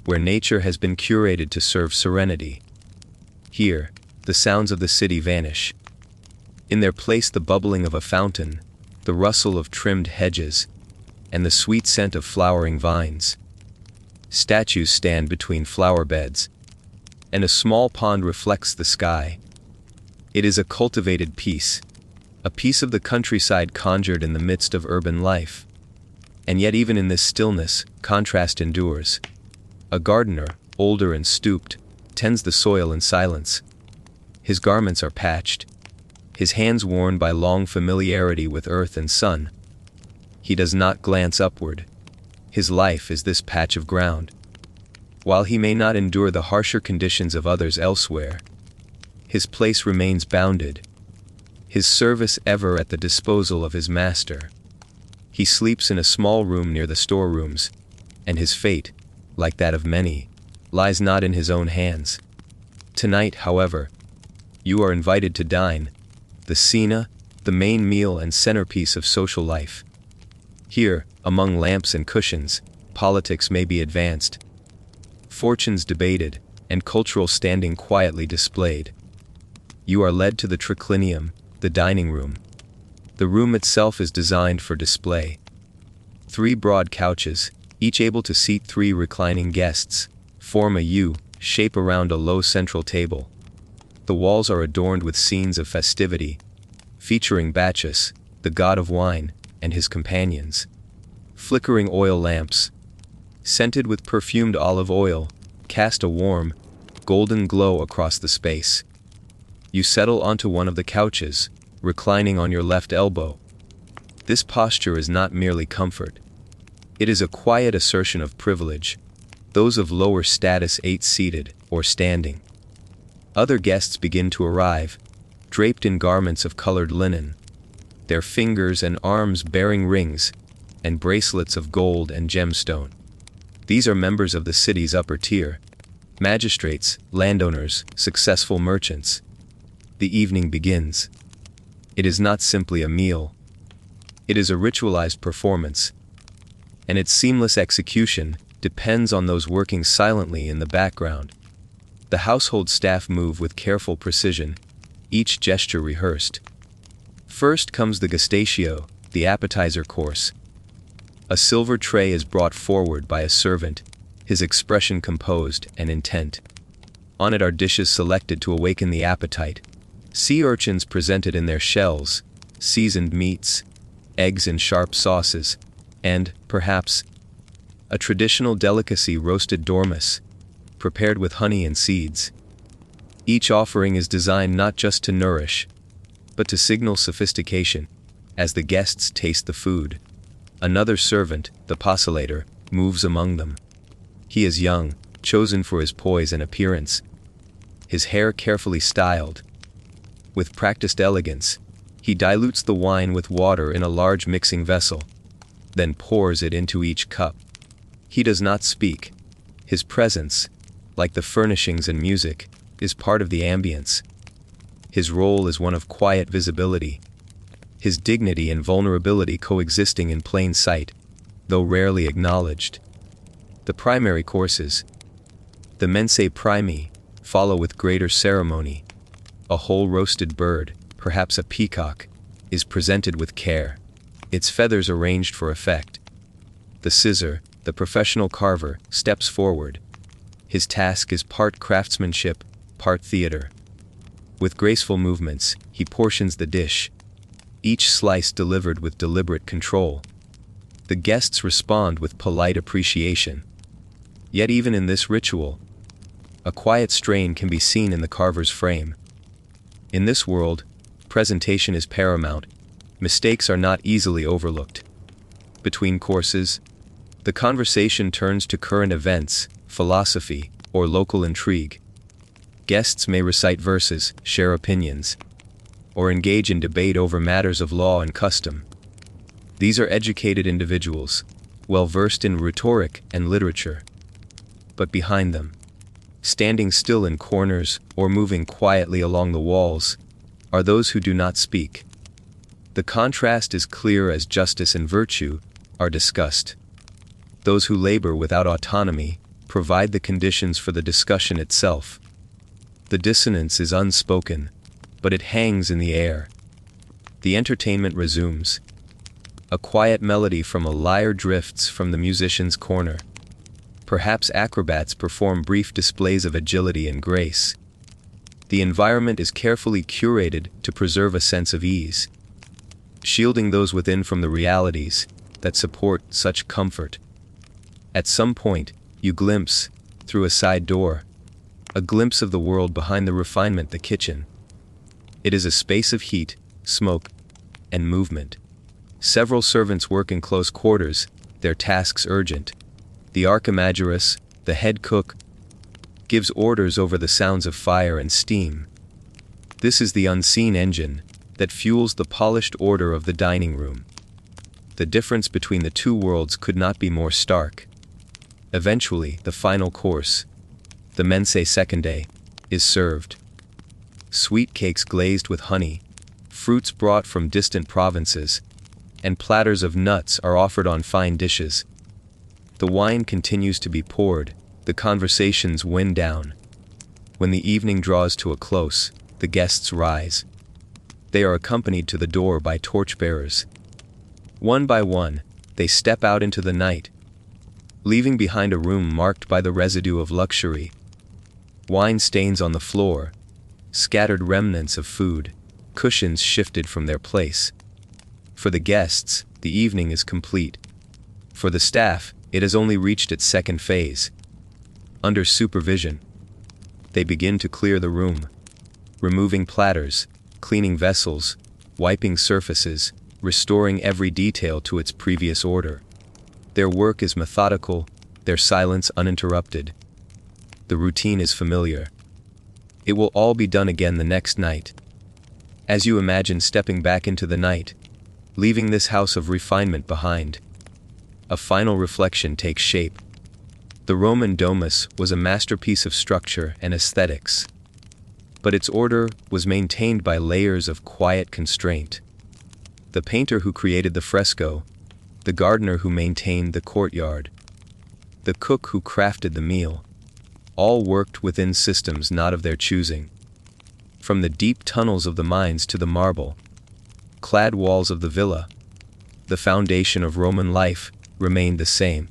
where nature has been curated to serve serenity. Here, the sounds of the city vanish. In their place the bubbling of a fountain, the rustle of trimmed hedges, and the sweet scent of flowering vines. Statues stand between flower beds, and a small pond reflects the sky. It is a cultivated piece, a piece of the countryside conjured in the midst of urban life. And yet even in this stillness, contrast endures. A gardener, older and stooped, tends the soil in silence. His garments are patched, his hands worn by long familiarity with earth and sun. He does not glance upward. His life is this patch of ground. While he may not endure the harsher conditions of others elsewhere, his place remains bounded, his service ever at the disposal of his master. He sleeps in a small room near the storerooms, and his fate, like that of many, lies not in his own hands. Tonight, however, you are invited to dine, the cena, the main meal and centerpiece of social life. Here, among lamps and cushions, politics may be advanced, fortunes debated, and cultural standing quietly displayed. You are led to the triclinium, the dining room. The room itself is designed for display. 3 broad couches, each able to seat 3 reclining guests, form a U shape around a low central table. The walls are adorned with scenes of festivity, featuring Bacchus, the god of wine, and his companions. Flickering oil lamps, scented with perfumed olive oil, cast a warm, golden glow across the space. You settle onto one of the couches, reclining on your left elbow. This posture is not merely comfort. It is a quiet assertion of privilege. Those of lower status ate seated or standing. Other guests begin to arrive, draped in garments of colored linen, their fingers and arms bearing rings and bracelets of gold and gemstone. These are members of the city's upper tier, magistrates, landowners, successful merchants. The evening begins. It is not simply a meal. It is a ritualized performance, and its seamless execution depends on those working silently in the background. The household staff move with careful precision, each gesture rehearsed. First comes the gestatio, the appetizer course. A silver tray is brought forward by a servant, his expression composed and intent. On it are dishes selected to awaken the appetite. Sea urchins presented in their shells, seasoned meats, eggs in sharp sauces, and, perhaps, a traditional delicacy, roasted dormouse, prepared with honey and seeds. Each offering is designed not just to nourish, but to signal sophistication, as the guests taste the food. Another servant, the postulator, moves among them. He is young, chosen for his poise and appearance, his hair carefully styled. With practiced elegance, he dilutes the wine with water in a large mixing vessel, then pours it into each cup. He does not speak. His presence, like the furnishings and music, is part of the ambience. His role is one of quiet visibility, his dignity and vulnerability coexisting in plain sight, though rarely acknowledged. The primary courses, the mensae primi, follow with greater ceremony. A whole roasted bird, perhaps a peacock, is presented with care, its feathers arranged for effect. The scissor, the professional carver, steps forward. His task is part craftsmanship, part theater. With graceful movements, he portions the dish, each slice delivered with deliberate control. The guests respond with polite appreciation. Yet even in this ritual, a quiet strain can be seen in the carver's frame. In this world, presentation is paramount. Mistakes are not easily overlooked. Between courses, the conversation turns to current events, philosophy, or local intrigue. Guests may recite verses, share opinions, or engage in debate over matters of law and custom. These are educated individuals, well versed in rhetoric and literature. But behind them, standing still in corners or moving quietly along the walls, are those who do not speak. The contrast is clear as justice and virtue are discussed. Those who labor without autonomy provide the conditions for the discussion itself. The dissonance is unspoken, but it hangs in the air. The entertainment resumes. A quiet melody from a lyre drifts from the musician's corner. Perhaps acrobats perform brief displays of agility and grace. The environment is carefully curated to preserve a sense of ease, shielding those within from the realities that support such comfort. At some point, you glimpse, through a side door, a glimpse of the world behind the refinement, the kitchen. It is a space of heat, smoke, and movement. Several servants work in close quarters, their tasks urgent. The archimagirus, the head cook, gives orders over the sounds of fire and steam. This is the unseen engine that fuels the polished order of the dining room. The difference between the two worlds could not be more stark. Eventually, the final course, the mensae secundae, is served. Sweet cakes glazed with honey, fruits brought from distant provinces, and platters of nuts are offered on fine dishes. The wine continues to be poured, the conversations wind down. When the evening draws to a close, the guests rise. They are accompanied to the door by torchbearers. One by one, they step out into the night, leaving behind a room marked by the residue of luxury. Wine stains on the floor, scattered remnants of food, cushions shifted from their place. For the guests, the evening is complete. For the staff, it has only reached its second phase. Under supervision, they begin to clear the room, removing platters, cleaning vessels, wiping surfaces, restoring every detail to its previous order. Their work is methodical, their silence uninterrupted. The routine is familiar. It will all be done again the next night. As you imagine stepping back into the night, leaving this house of refinement behind, a final reflection takes shape. The Roman Domus was a masterpiece of structure and aesthetics, but its order was maintained by layers of quiet constraint. The painter who created the fresco, the gardener who maintained the courtyard, the cook who crafted the meal, all worked within systems not of their choosing. From the deep tunnels of the mines to the marble-clad walls of the villa, the foundation of Roman life remained the same.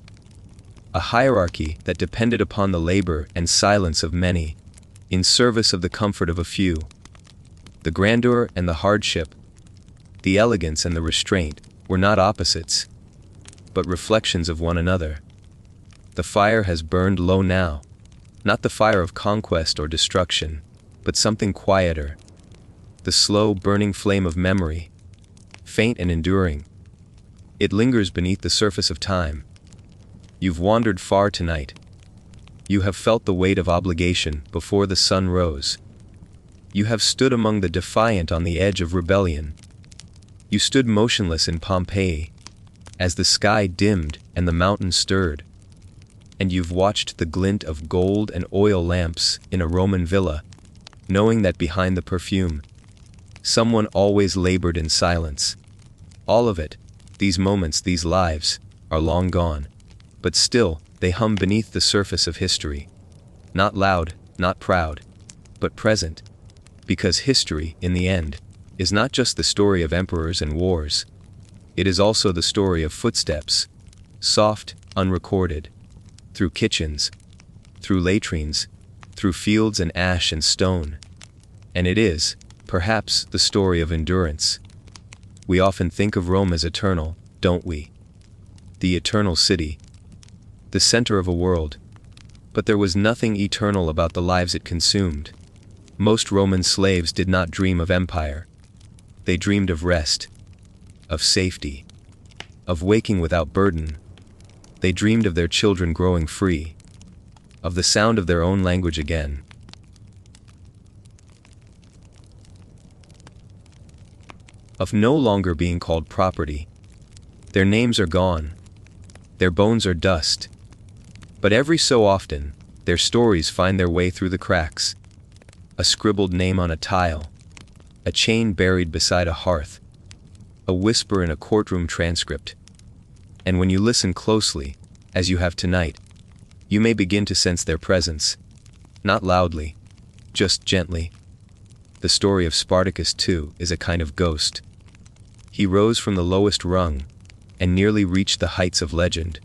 A hierarchy that depended upon the labor and silence of many, in service of the comfort of a few. The grandeur and the hardship, the elegance and the restraint, were not opposites, but reflections of one another. The fire has burned low now, not the fire of conquest or destruction, but something quieter. The slow burning flame of memory, faint and enduring. It lingers beneath the surface of time. You've wandered far tonight. You have felt the weight of obligation before the sun rose. You have stood among the defiant on the edge of rebellion. You stood motionless in Pompeii, as the sky dimmed and the mountains stirred. And you've watched the glint of gold and oil lamps in a Roman villa, knowing that behind the perfume, someone always labored in silence. All of it, these moments, these lives, are long gone, but still, they hum beneath the surface of history. Not loud, not proud, but present. Because history, in the end, is not just the story of emperors and wars. It is also the story of footsteps, soft, unrecorded, through kitchens, through latrines, through fields and ash and stone. And it is, perhaps, the story of endurance. We often think of Rome as eternal, don't we? The eternal city, the center of a world. But there was nothing eternal about the lives it consumed. Most Roman slaves did not dream of empire. They dreamed of rest, of safety, of waking without burden. They dreamed of their children growing free, of the sound of their own language again. Of no longer being called property. Their names are gone. Their bones are dust. But every so often, their stories find their way through the cracks. A scribbled name on a tile, a chain buried beside a hearth, a whisper in a courtroom transcript. And when you listen closely, as you have tonight, you may begin to sense their presence. Not loudly, just gently. The story of Spartacus, too, is a kind of ghost. He rose from the lowest rung, and nearly reached the heights of legend.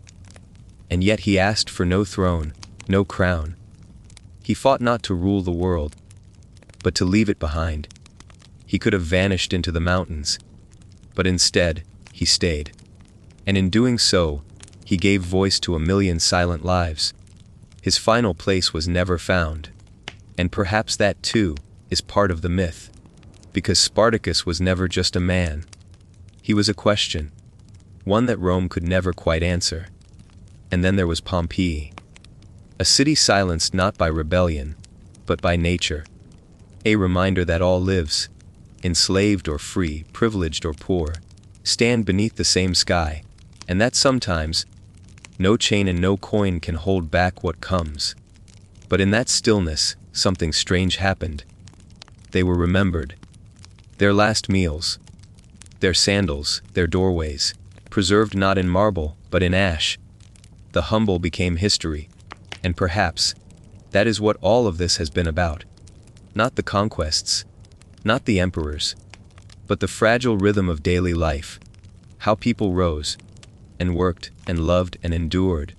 And yet he asked for no throne, no crown. He fought not to rule the world, but to leave it behind. He could have vanished into the mountains, but instead, he stayed. And in doing so, he gave voice to 1,000,000 silent lives. His final place was never found. And perhaps that too is part of the myth. Because Spartacus was never just a man. He was a question. One that Rome could never quite answer. And then there was Pompeii. A city silenced not by rebellion, but by nature. A reminder that all lives, enslaved or free, privileged or poor, stand beneath the same sky, and that sometimes, no chain and no coin can hold back what comes. But in that stillness, something strange happened. They were remembered. Their last meals, their sandals, their doorways, preserved not in marble, but in ash. The humble became history, and perhaps, that is what all of this has been about. Not the conquests, not the emperors, but the fragile rhythm of daily life, how people rose, and worked, and loved, and endured.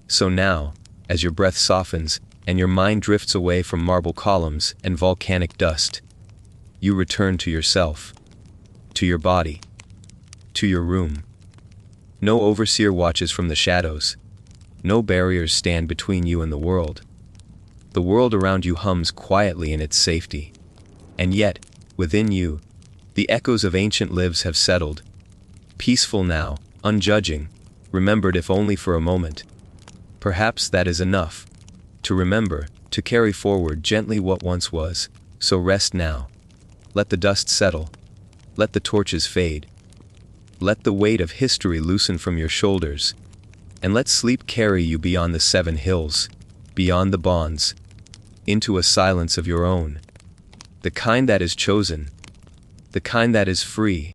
So now, as your breath softens, and your mind drifts away from marble columns and volcanic dust, you return to yourself, to your body, to your room. No overseer watches from the shadows. No barriers stand between you and the world. The world around you hums quietly in its safety. And yet, within you, the echoes of ancient lives have settled. Peaceful now, unjudging, remembered if only for a moment. Perhaps that is enough. To remember, to carry forward gently what once was. So rest now. Let the dust settle. Let the torches fade. Let the weight of history loosen from your shoulders. And let sleep carry you beyond the 7 hills, beyond the bonds, into a silence of your own. The kind that is chosen. The kind that is free.